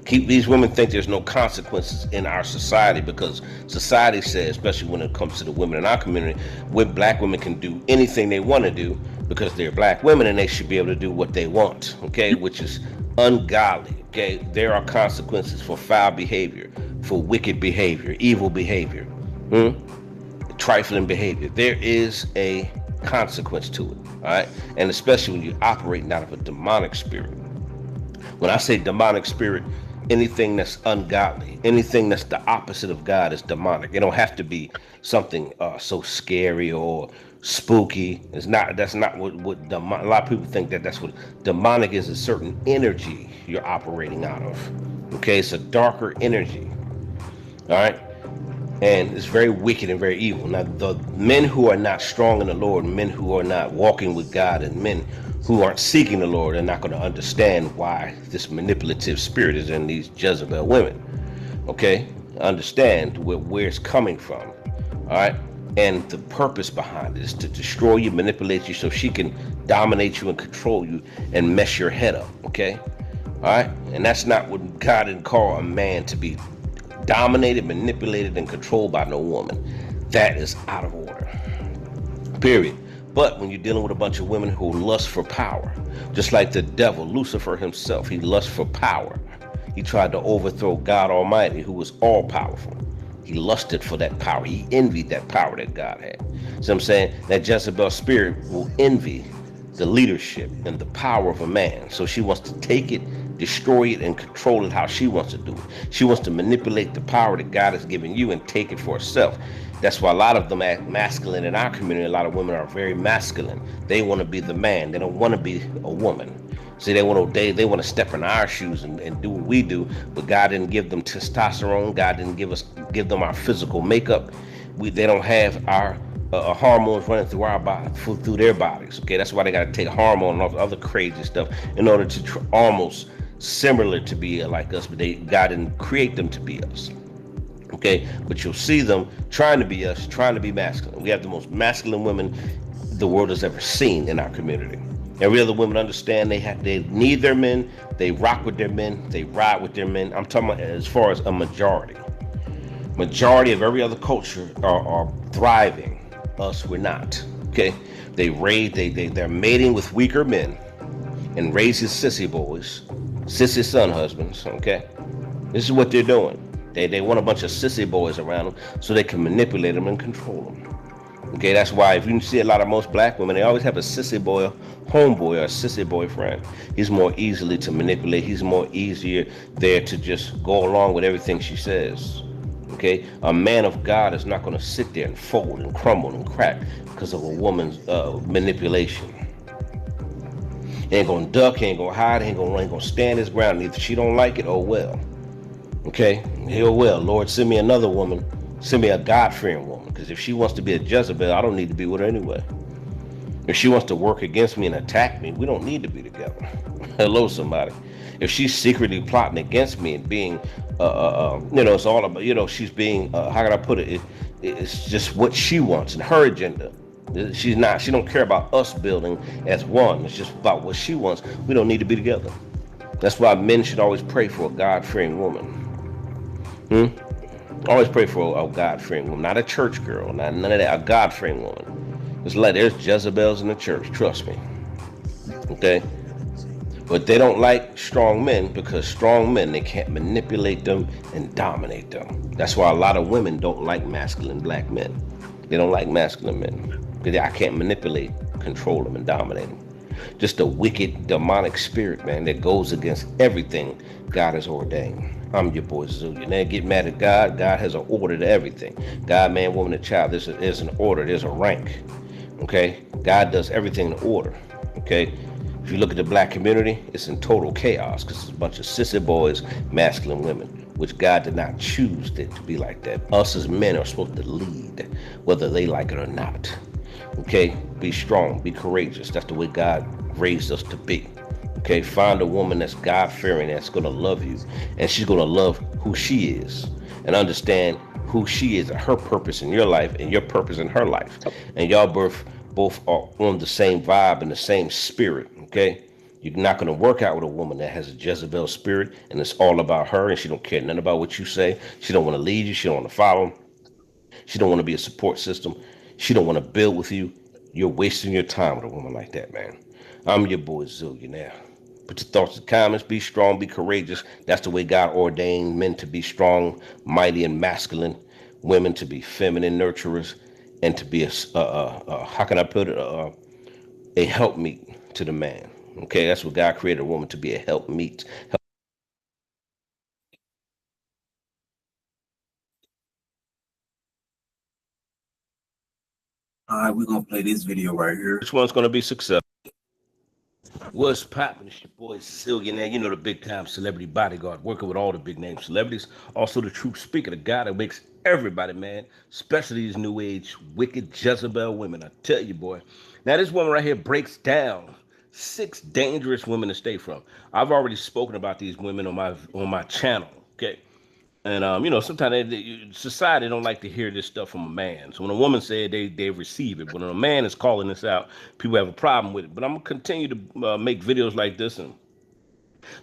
These women think there's no consequences in our society, because society says, especially when it comes to the women in our community, black women can do anything they want to do because they're black women and they should be able to do what they want, okay, which is ungodly, okay? There are consequences for foul behavior, for wicked behavior, evil behavior, trifling behavior. There is a consequence to it, all right? And especially when you're operating out of a demonic spirit. When I say demonic spirit, anything that's ungodly, anything that's the opposite of God is demonic. It don't have to be something so scary or spooky. It's not. That's not what a lot of people think that's what demonic is. A certain energy you're operating out of. Okay, it's a darker energy. All right. And it's very wicked and very evil. Now, the men who are not strong in the Lord, men who are not walking with God, and men who aren't seeking the Lord are not going to understand why this manipulative spirit is in these Jezebel women. Okay? Understand where it's coming from. All right? And the purpose behind it is to destroy you, manipulate you so she can dominate you and control you and mess your head up. Okay? All right? And that's not what God didn't call a man to be dominated, manipulated, and controlled by no woman. That is out of order. Period. But when you're dealing with a bunch of women who lust for power, just like the devil, Lucifer himself, he lusts for power. He tried to overthrow God Almighty, who was all powerful. He lusted for that power. He envied that power that God had. So I'm saying that Jezebel spirit will envy the leadership and the power of a man. So she wants to take it, destroy it, and control it how she wants to do it. She wants to manipulate the power that God has given you and take it for herself. That's why a lot of them act masculine in our community. A lot of women are very masculine. They want to be the man. They don't want to be a woman. See, they want to step in our shoes and do what we do. But God didn't give them testosterone. God didn't give them our physical makeup. They don't have our hormones running through our body, through their bodies. Okay, that's why they got to take hormone and all the other crazy stuff in order to almost similar to be like us. But God didn't create them to be us. Okay, but you'll see them trying to be us, trying to be masculine. We have the most masculine women the world has ever seen in our community. Every other woman understand they need their men, they rock with their men, they ride with their men. I'm talking about as far as a majority. Majority of every other culture are thriving. Us, we're not. Okay, they're mating with weaker men and raising sissy boys, sissy son husbands. Okay, this is what they're doing. They want a bunch of sissy boys around them so they can manipulate them and control them. Okay, that's why if you see a lot of most black women, they always have a sissy boy, homeboy, or a sissy boyfriend. He's more easily to manipulate. He's more easier there to just go along with everything she says. Okay, a man of God is not going to sit there and fold and crumble and crack because of a woman's manipulation. He ain't gonna duck, he ain't gonna hide, he ain't gonna stand his ground. Either she don't like it, oh well. Okay, hell well, Lord, send me another woman, send me a God-fearing woman, because if she wants to be a Jezebel, I don't need to be with her anyway. If she wants to work against me and attack me, we don't need to be together. Hello, somebody. If she's secretly plotting against me and being, it's all about, she's being, how can I put it? It's just what she wants and her agenda. She don't care about us building as one. It's just about what she wants. We don't need to be together. That's why men should always pray for a God-fearing woman. Always pray for a God-fearing woman, not a church girl, none of that. A God-fearing woman. It's like there's Jezebels in the church. Trust me. Okay, but they don't like strong men because strong men, they can't manipulate them and dominate them. That's why a lot of women don't like masculine black men. They don't like masculine men because I can't manipulate, control them, and dominate them. Just a wicked, demonic spirit, man, that goes against everything God has ordained. I'm your boy Zulia. Now get mad at God. God has an order to everything. God, man, woman, and child. There's an order. There's a rank. Okay? God does everything in order. Okay? If you look at the black community, it's in total chaos because it's a bunch of sissy boys, masculine women, which God did not choose it to be like that. Us as men are supposed to lead, whether they like it or not. Okay? Be strong. Be courageous. That's the way God raised us to be. Okay, find a woman that's God-fearing, that's going to love you, and she's going to love who she is and understand who she is and her purpose in your life and your purpose in her life. And y'all both are on the same vibe and the same spirit, okay? You're not going to work out with a woman that has a Jezebel spirit and it's all about her and she don't care nothing about what you say. She don't want to lead you. She don't want to follow. She don't want to be a support system. She don't want to build with you. You're wasting your time with a woman like that, man. I'm your boy Zillionaire. Put your thoughts in the comments. Be strong, be courageous. That's the way God ordained men to be strong, mighty, and masculine. Women to be feminine nurturers, and to be how can I put it? A helpmeet to the man. Okay, that's what God created a woman to be, a helpmeet. All right, we're gonna play this video right here. Which one's gonna be successful? What's poppin'? It's your boy Zillionaire. You know, the big time celebrity bodyguard, working with all the big name celebrities. Also the truth speaker, the guy that makes everybody, man, especially these new age wicked Jezebel women. I tell you, boy. Now this woman right here breaks down 6 dangerous women to stay from. I've already spoken about these women on my channel. Okay. And sometimes society don't like to hear this stuff from a man. So when a woman said they receive it, but when a man is calling this out, people have a problem with it. But I'm gonna continue to make videos like this and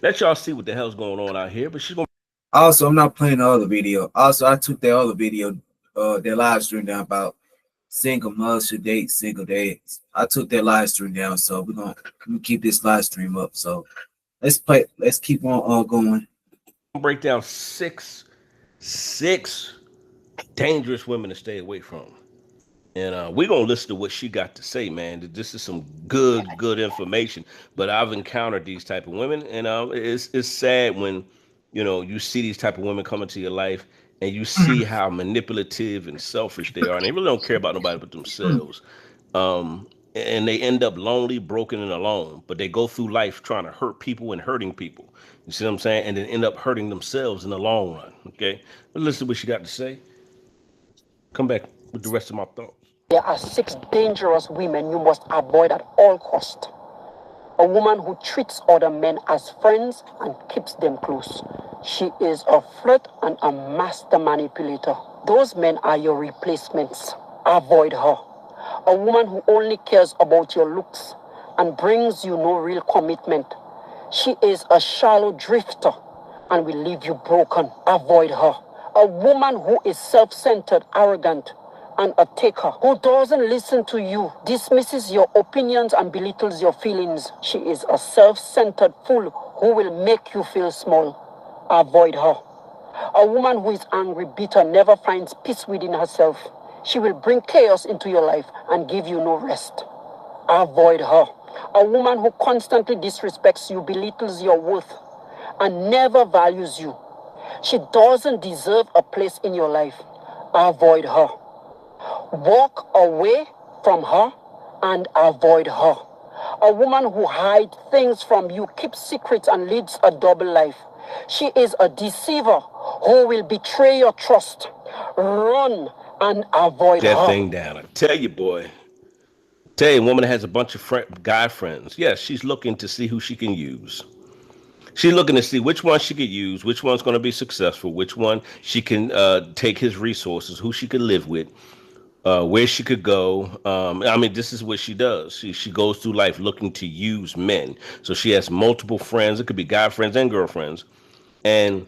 let y'all see what the hell's going on out here. But she's gonna. Also, I'm not playing the other video. Also, I took that other video, their live stream down about single mothers should date single days. I took that live stream down, so we're gonna keep this live stream up. So let's keep on going. Break down six dangerous women to stay away from. And we're gonna listen to what she got to say, man. This is some good information. But I've encountered these type of women, and it's sad when you see these type of women come into your life, and you see how manipulative and selfish they are, and they really don't care about nobody but themselves. And they end up lonely, broken, and alone. But they go through life trying to hurt people and hurting people. You see what I'm saying? And then end up hurting themselves in the long run. Okay, but listen to what she got to say. Come back with the rest of my thoughts. There are 6 dangerous women you must avoid at all costs. A woman who treats other men as friends and keeps them close. She is a flirt and a master manipulator. Those men are your replacements. Avoid her. A woman who only cares about your looks and brings you no real commitment. She is a shallow drifter and will leave you broken. Avoid her. A woman who is self-centered, arrogant, and a taker, who doesn't listen to you, dismisses your opinions and belittles your feelings. She is a self-centered fool who will make you feel small. Avoid her. A woman who is angry, bitter, never finds peace within herself. She will bring chaos into your life and give you no rest. Avoid her. A woman who constantly disrespects you, belittles your worth, and never values you. She doesn't deserve a place in your life. Avoid her. Walk away from her and avoid her. A woman who hides things from you, keeps secrets, and leads a double life. She is a deceiver who will betray your trust. Run and avoid her. That thing down. I tell you, boy. Tell you, a woman that has a bunch of guy friends. Yes, she's looking to see who she can use. She's looking to see which one she could use, which one's going to be successful, which one she can take his resources, who she could live with, where she could go. This is what she does. She goes through life looking to use men. So she has multiple friends. It could be guy friends and girlfriends. And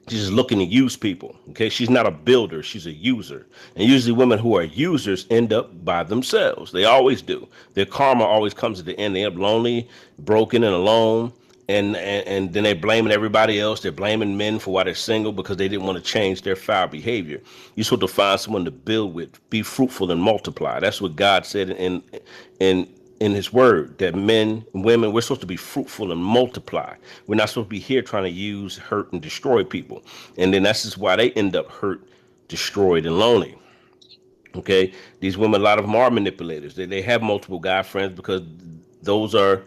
she's just looking to use people. Okay, she's not a builder, she's a user. And usually women who are users end up by themselves. They always do. Their karma always comes at the end. They end up lonely, broken, and alone. And then they're blaming everybody else. They're blaming men for why they're single because they didn't want to change their foul behavior. You're supposed to find someone to build with, be fruitful and multiply. That's what God said in his word, that men and women, we're supposed to be fruitful and multiply. We're not supposed to be here trying to use, hurt, and destroy people. And then that's just why they end up hurt, destroyed, and lonely. Okay, these women, a lot of them are manipulators. They have multiple guy friends because those are,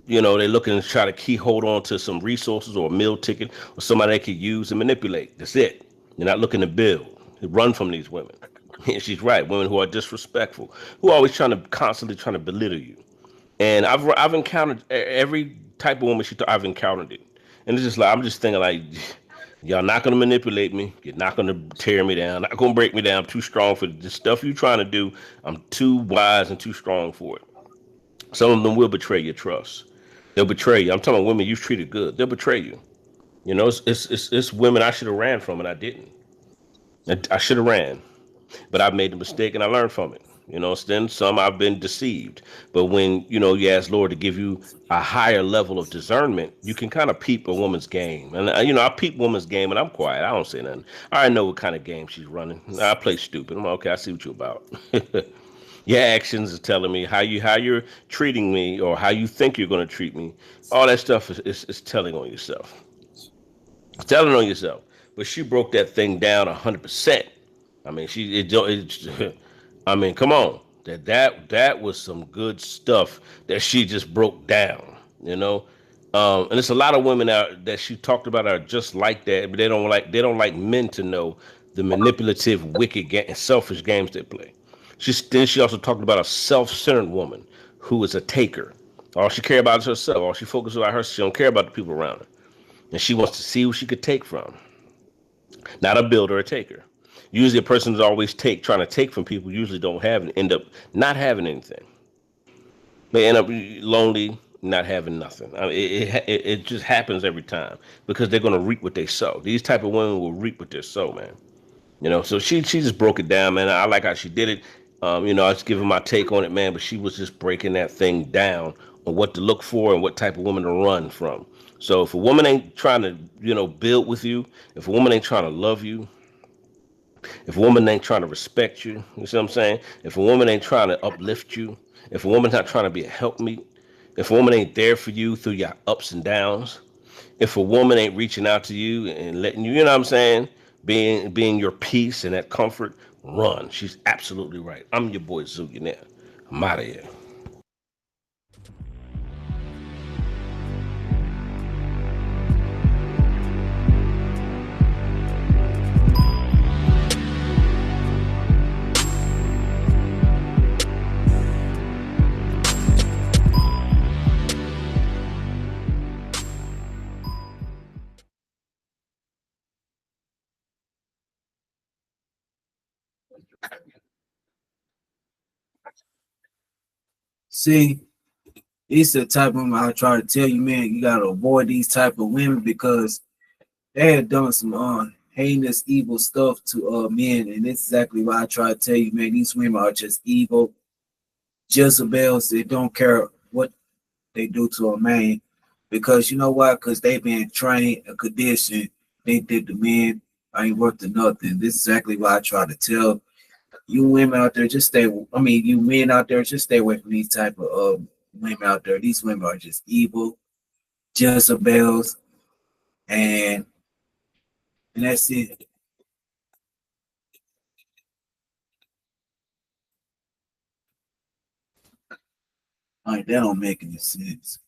they're looking to try to hold on to some resources or a meal ticket or somebody they could use and manipulate. That's it. They're not looking to build. They run from these women. And she's right. Women who are disrespectful, who are always constantly trying to belittle you. And I've encountered every type of woman I've encountered it. And it's just like, I'm just thinking like, y'all not going to manipulate me. You're not going to tear me down. Not going to break me down. I'm too strong for the stuff you're trying to do. I'm too wise and too strong for it. Some of them will betray your trust. They'll betray you. I'm talking about women you've treated good. They'll betray you. It's women I should have ran from and I didn't. I should have ran. But I've made the mistake and I learned from it. Then some I've been deceived. But when, you ask Lord to give you a higher level of discernment, you can kind of peep a woman's game. And, I peep woman's game and I'm quiet. I don't say nothing. I already know what kind of game she's running. I play stupid. I'm like, okay, I see what you're about. Your actions are telling me how you're treating me or how you think you're going to treat me. All that stuff is telling on yourself. It's telling on yourself. But she broke that thing down 100%. Come on. That was some good stuff that she just broke down, and it's a lot of women out that she talked about are just like that, but they don't like men to know the manipulative, wicked, and selfish games they play. She also talked about a self-centered woman who is a taker, All she care about is herself. All she focuses on her. She don't care about the people around her, and she wants to see who she could take from, not a builder or a taker. Usually, a person who's always trying to take from people usually don't have and end up not having anything. They end up lonely, not having nothing. I mean, it just happens every time because they're gonna reap what they sow. These type of women will reap what they sow, man. So she just broke it down, man. I like how she did it. I was giving my take on it, man, but she was just breaking that thing down on what to look for and what type of woman to run from. So if a woman ain't trying to, build with you, if a woman ain't trying to love you, if a woman ain't trying to respect you, you see what I'm saying? If a woman ain't trying to uplift you, if a woman's not trying to be a helpmeet, if a woman ain't there for you through your ups and downs, if a woman ain't reaching out to you and letting you, you know what I'm saying, being your peace and that comfort, run. She's absolutely right. I'm your boy Zillionaire. I'm out of here. See, these are the type of women I try to tell you, man, you gotta avoid these type of women because they have done some heinous, evil stuff to men, and that's exactly why I try to tell you, man, these women are just evil Jezebels. They don't care what they do to a man because you know why? Because they've been trained and conditioned. They did the men ain't worth to nothing. This is exactly why I try to tell you women out there, just stay. I mean, you men out there, just stay away from these type of women out there. These women are just evil Jezebels, and that's it. Like that don't make any sense.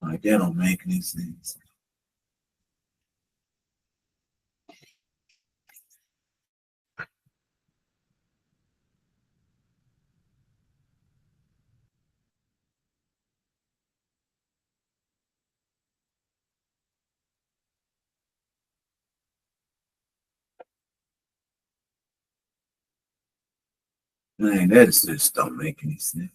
Like that don't make any sense. Man, that is just don't make any sense.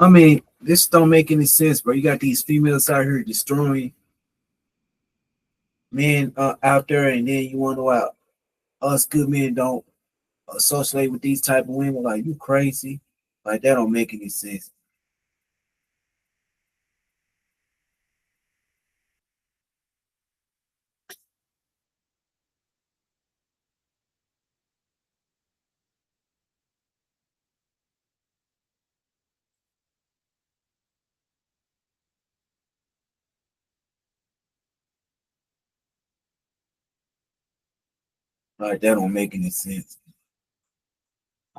I mean, this don't make any sense, bro. You got these females out here destroying men out there, and then you wonder why us good men don't associate with these type of women. Like you crazy? Like that don't make any sense. Like that don't make any sense.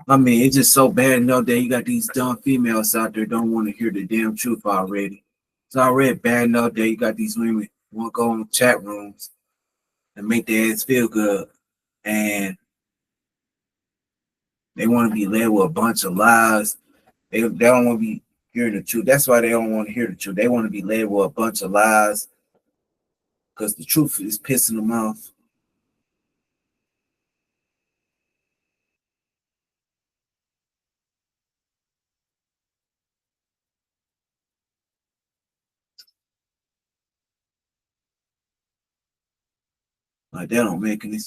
I mean, it's just so bad enough that you got these dumb females out there don't want to hear the damn truth already. It's already bad enough that you got these women want to go in chat rooms and make their ass feel good, and they want to be led with a bunch of lies. They don't want to be hearing the truth. That's why they don't want to hear the truth. They want to be led with a bunch of lies because the truth is pissing them off. Like they don't make any.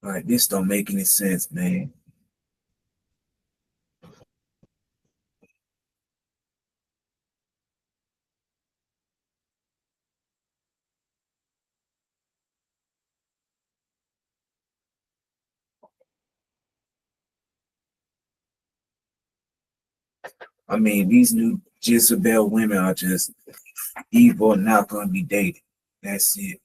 Like this don't make any sense, man. I mean, these new Jezebel women are just evil and not gonna be dated. That's it.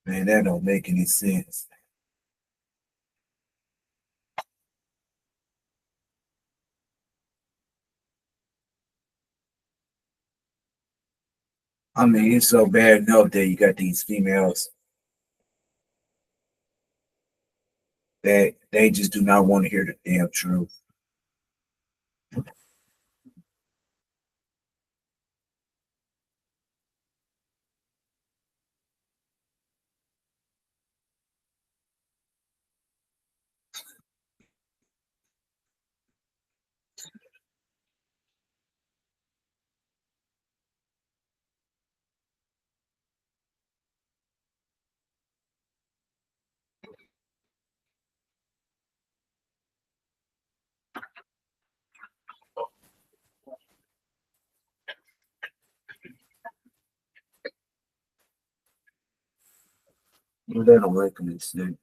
Man, that don't make any sense. I mean, it's so bad enough that you got these females that they just do not want to hear the damn truth. That don't make any sense.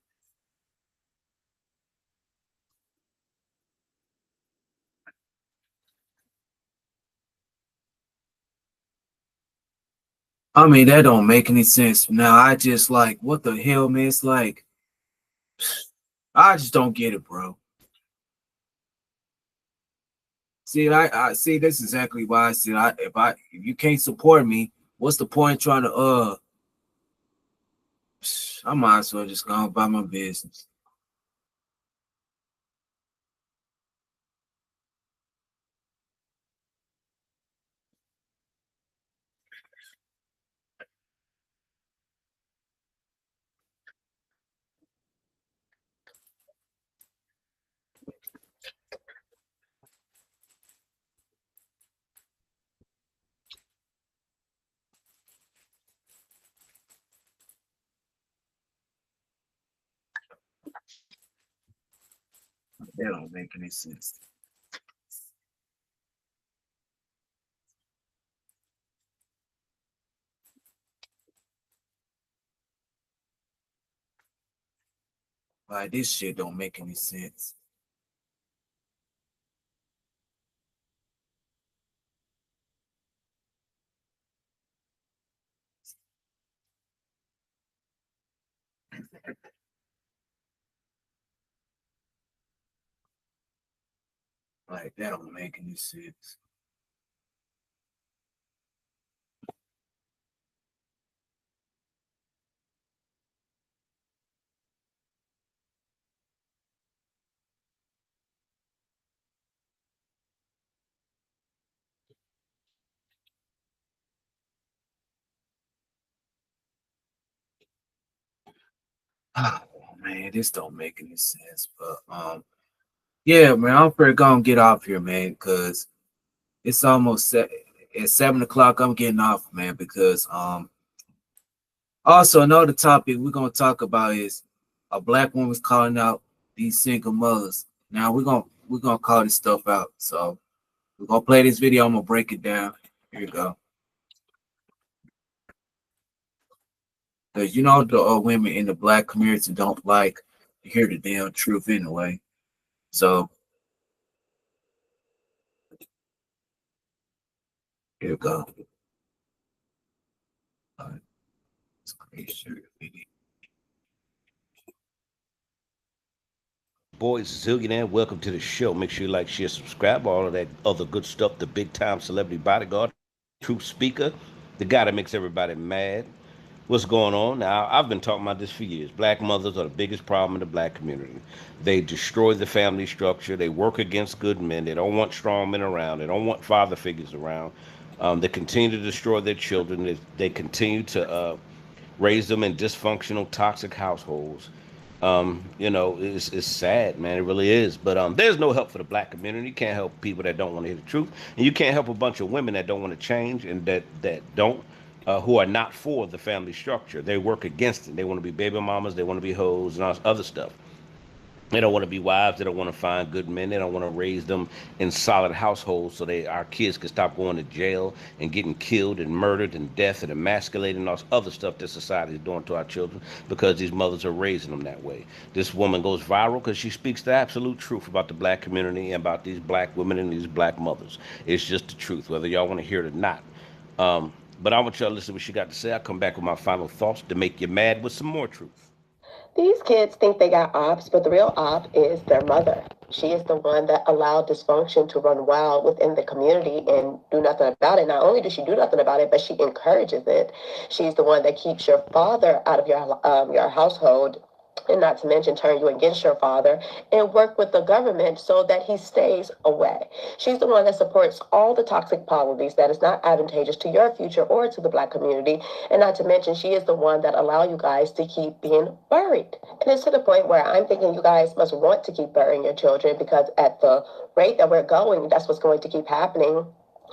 I mean, that don't make any sense. Now I just like, what the hell, man? It's like, I just don't get it, bro. See, I see. This is exactly why I said, if you can't support me, what's the point trying to I might as well just go about my business. That don't make any sense. Like this shit don't make any sense. Like that don't make any sense. Oh man, this don't make any sense. But yeah, man, I'm pretty gonna get off here, man, because it's almost at 7 o'clock. I'm getting off, man, because also another topic we're gonna talk about is a black woman's calling out these single mothers. Now we're gonna call this stuff out. So we're gonna play this video. I'm gonna break it down. Here you go. Because you know the women in the black community don't like to hear the damn truth anyway. So here you go. All right, let's create sure the video. Boys, Zillionaire, welcome to the show. Make sure you like, share, subscribe, all of that other good stuff. The big time celebrity bodyguard, truth speaker, the guy that makes everybody mad. What's going on? Now, I've been talking about this for years. Black mothers are the biggest problem in the black community. They destroy the family structure. They work against good men. They don't want strong men around. They don't want father figures around. They continue to destroy their children. They continue to raise them in dysfunctional, toxic households. It's sad, man. It really is. But there's no help for the black community. You can't help people that don't want to hear the truth, and you can't help a bunch of women that don't want to change and that don't, who are not for the family structure. They work against it. They want to be baby mamas. They want to be hoes and all this other stuff. They don't want to be wives. They don't want to find good men. They don't want to raise them in solid households so our kids can stop going to jail and getting killed and murdered and death and emasculated and all this other stuff that society is doing to our children because these mothers are raising them that way. This woman goes viral because she speaks the absolute truth about the black community and about these black women and these black mothers. It's just the truth, whether y'all want to hear it or not. But I want y'all to listen to what she got to say. I'll come back with my final thoughts to make you mad with some more truth. These kids think they got ops, but the real op is their mother. She is the one that allowed dysfunction to run wild within the community and do nothing about it. Not only does she do nothing about it, but she encourages it. She's the one that keeps your father out of your household, and not to mention turn you against your father, and work with the government so that he stays away. She's the one that supports all the toxic policies that is not advantageous to your future or to the black community. And not to mention, she is the one that allow you guys to keep being buried. And it's to the point where I'm thinking you guys must want to keep burying your children, because at the rate that we're going, that's what's going to keep happening.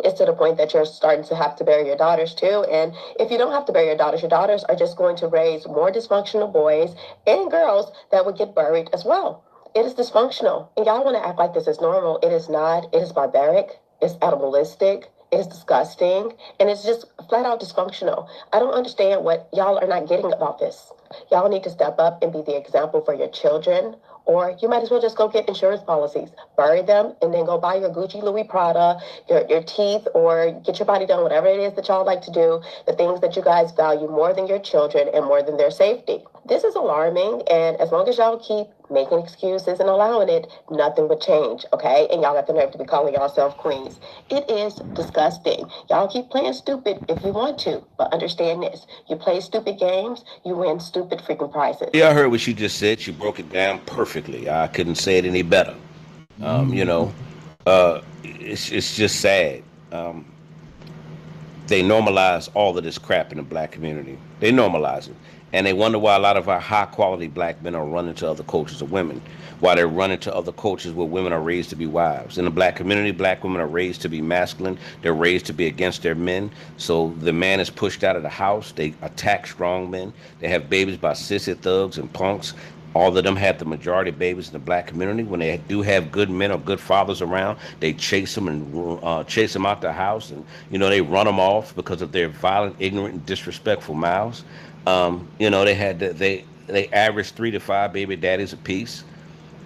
It's to the point that you're starting to have to bury your daughters too. And if you don't have to bury your daughters are just going to raise more dysfunctional boys and girls that would get buried as well. It is dysfunctional. And y'all want to act like this is normal. It is not. It is barbaric. It's animalistic. It is disgusting. And it's just flat out dysfunctional. I don't understand what y'all are not getting about this. Y'all need to step up and be the example for your children. Or you might as well just go get insurance policies, bury them, and then go buy your Gucci, Louis Prada, your teeth, or get your body done, whatever it is that y'all like to do, the things that you guys value more than your children and more than their safety. This is alarming, and as long as y'all keep making excuses and allowing it, nothing would change, okay? And y'all got the nerve to be calling yourself queens. It is disgusting. Y'all keep playing stupid if you want to, but understand this. You play stupid games, you win stupid freaking prizes. Yeah, I heard what she just said. She broke it down perfectly. I couldn't say it any better. It's just sad. They normalize all of this crap in the black community. They normalize it. And they wonder why a lot of our high quality black men are running to other cultures of women, why they're running to other cultures where women are raised to be wives. In the black community, black women are raised to be masculine. They're raised to be against their men. So the man is pushed out of the house. They attack strong men. They have babies by sissy thugs and punks. All of them have the majority of babies in the black community. When they do have good men or good fathers around, they chase them and chase them out the house, and they run them off because of their violent, ignorant, and disrespectful mouths. They average 3 to 5 baby daddies apiece.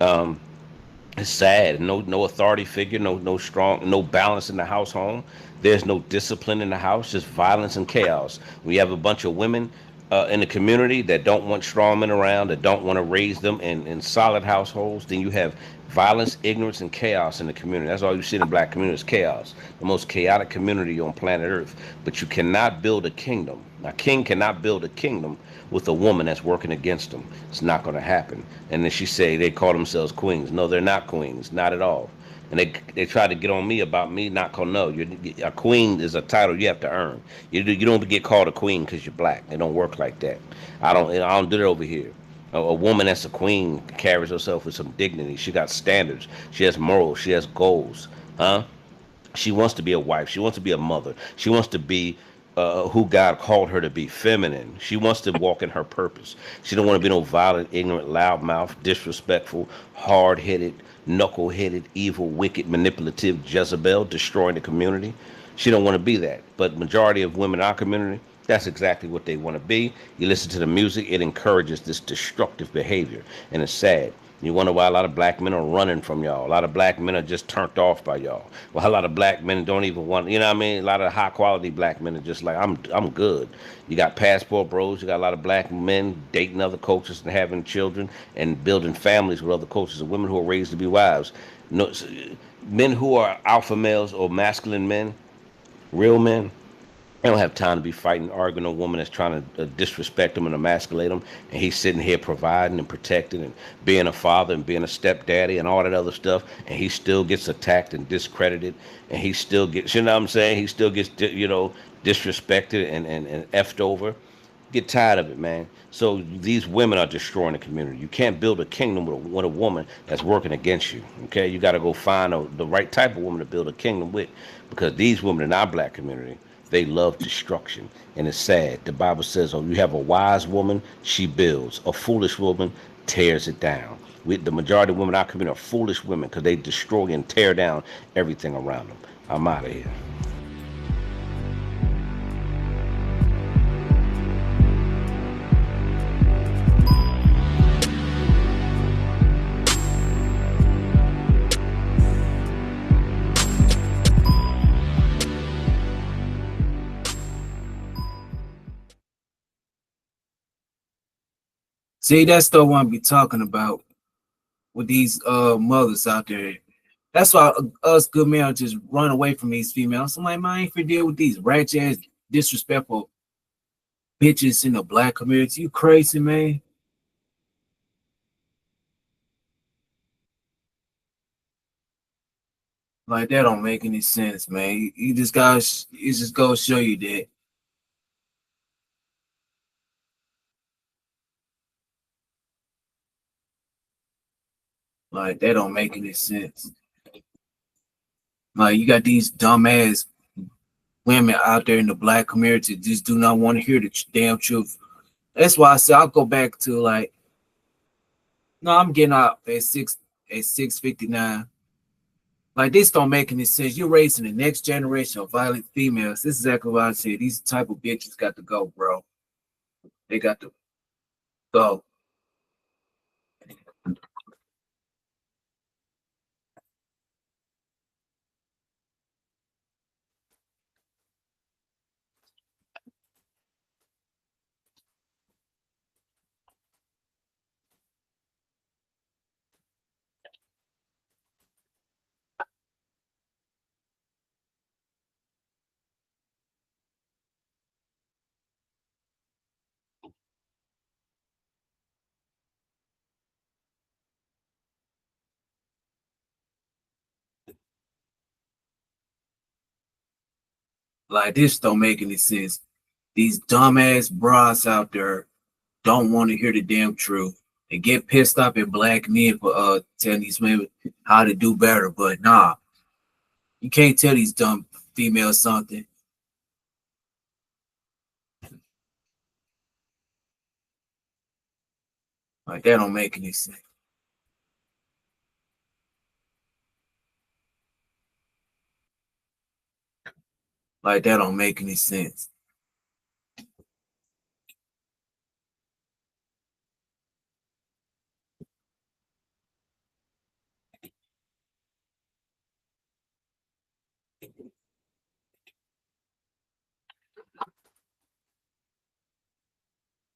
It's sad. No authority figure, no strong, no balance in the house home. There's no discipline in the house, just violence and chaos. We have a bunch of women in the community that don't want strong men around, that don't want to raise them in solid households. Then you have violence, ignorance, and chaos in the community. That's all you see in the black community is chaos. The most chaotic community on planet Earth. But you cannot build a kingdom. A king cannot build a kingdom with a woman that's working against them. It's not going to happen. And then she say they call themselves queens. No, they're not queens. Not at all. And they try to get on me about me not called. No, a queen is a title you have to earn. You don't get called a queen because you're black. It don't work like that. I don't do it over here. A woman that's a queen carries herself with some dignity. She got standards. She has morals. She has goals. She wants to be a wife. She wants to be a mother. She wants to be who God called her to be, feminine. She wants to walk in her purpose. She don't want to be no violent, ignorant, loudmouth, disrespectful, hard-headed, knuckle-headed, evil, wicked, manipulative Jezebel destroying the community. She don't want to be that. But majority of women in our community, that's exactly what they want to be. You listen to the music, it encourages this destructive behavior, and it's sad. You wonder why a lot of black men are running from y'all. A lot of black men are just turned off by y'all. Well, a lot of black men don't even want, you know what I mean? A lot of high quality black men are just like, I'm good. You got passport bros. You got a lot of black men dating other cultures and having children and building families with other cultures and women who are raised to be wives. No, men who are alpha males or masculine men, real men, they don't have time to be fighting, arguing a woman that's trying to disrespect them and emasculate them. And he's sitting here providing and protecting and being a father and being a stepdaddy and all that other stuff. And he still gets attacked and discredited. And he still gets, you know what I'm saying? He still gets, disrespected and effed over. Get tired of it, man. So these women are destroying the community. You can't build a kingdom with a woman that's working against you. Okay, you got to go find the right type of woman to build a kingdom with, because these women in our black community, they love destruction, and it's sad. The Bible says, "Oh, you have a wise woman, she builds. A foolish woman tears it down." The majority of women in our community are foolish women because they destroy and tear down everything around them. I'm out of here. See, that's the one I be talking about with these mothers out there. That's why us good men just run away from these females. I'm like, man, I ain't for deal with these ratchet ass, disrespectful bitches in the black community. You crazy, man? Like that don't make any sense, man. You just gotta, it just go show you that, like that don't make any sense. Like you got these dumbass women out there in the black community just do not want to hear the damn truth. That's why I say I'll go back to like, no, I'm getting out at 6:59. Like this don't make any sense. You're raising the next generation of violent females. This is exactly what I said. These type of bitches got to go, bro. They got to go. Like this don't make any sense. These dumbass bras out there don't want to hear the damn truth. They get pissed off at black men for telling these women how to do better. But nah, you can't tell these dumb females something. Like that don't make any sense. Like that don't make any sense.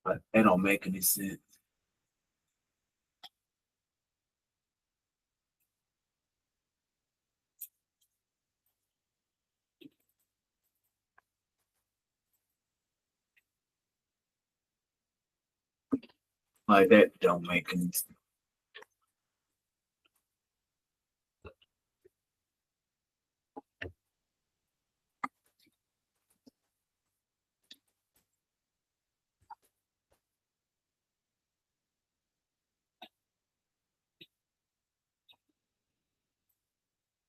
Like that don't make any sense. Like that don't make any sense.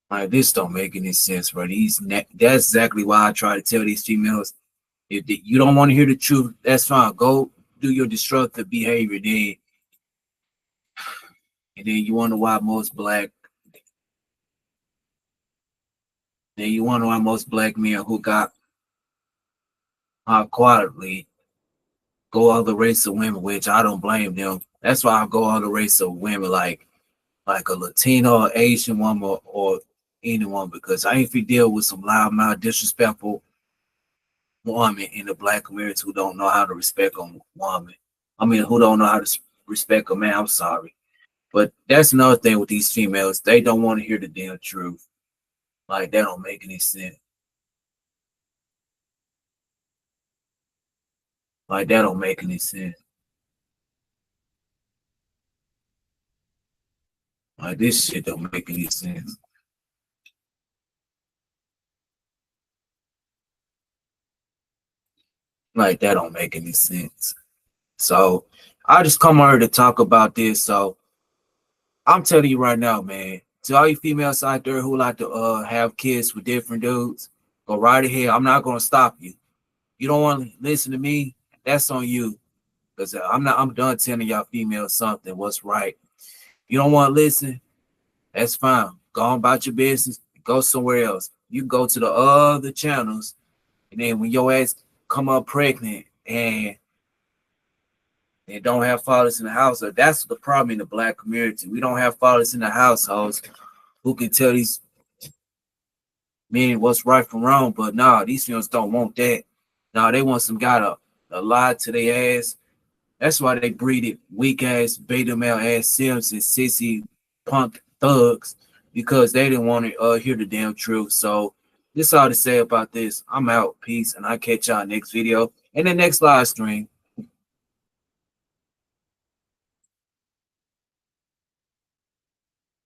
Like this don't make any sense, bro. That's exactly why I try to tell these females, if you don't want to hear the truth, that's fine. Go do your destructive behavior then. And then you wonder why most black then you wonder why most black men who got quietly go other race of women, which I don't blame them. That's why I go other race of women like a Latino or Asian woman or anyone, because I ain't fi deal with some loudmouth, disrespectful woman in the black community who don't know how to respect a woman. I mean, who don't know how to respect a man. I'm sorry. But that's another thing with these females. They don't want to hear the damn truth. Like, that don't make any sense. Like, that don't make any sense. Like, this shit don't make any sense. Like that don't make any sense. So I just come on here to talk about this. So I'm telling you right now, man, to all you females out there who like to have kids with different dudes, go right ahead. I'm not gonna stop you. You don't want to listen to me, that's on you. Because I'm done telling y'all females something, what's right. You don't want to listen, that's fine. Go on about your business, go somewhere else. You go to the other channels, and then when your ass come up pregnant and they don't have fathers in the household, that's the problem in the black community. We don't have fathers in the households who can tell these men what's right from wrong. But nah, these females don't want that. Nah, they want some guy to lie to their ass. That's why they breeded weak ass beta male ass simps and sissy punk thugs, because they didn't want to hear the damn truth. So this all to say about this. I'm out. Peace, and I'll catch y'all next video and the next live stream.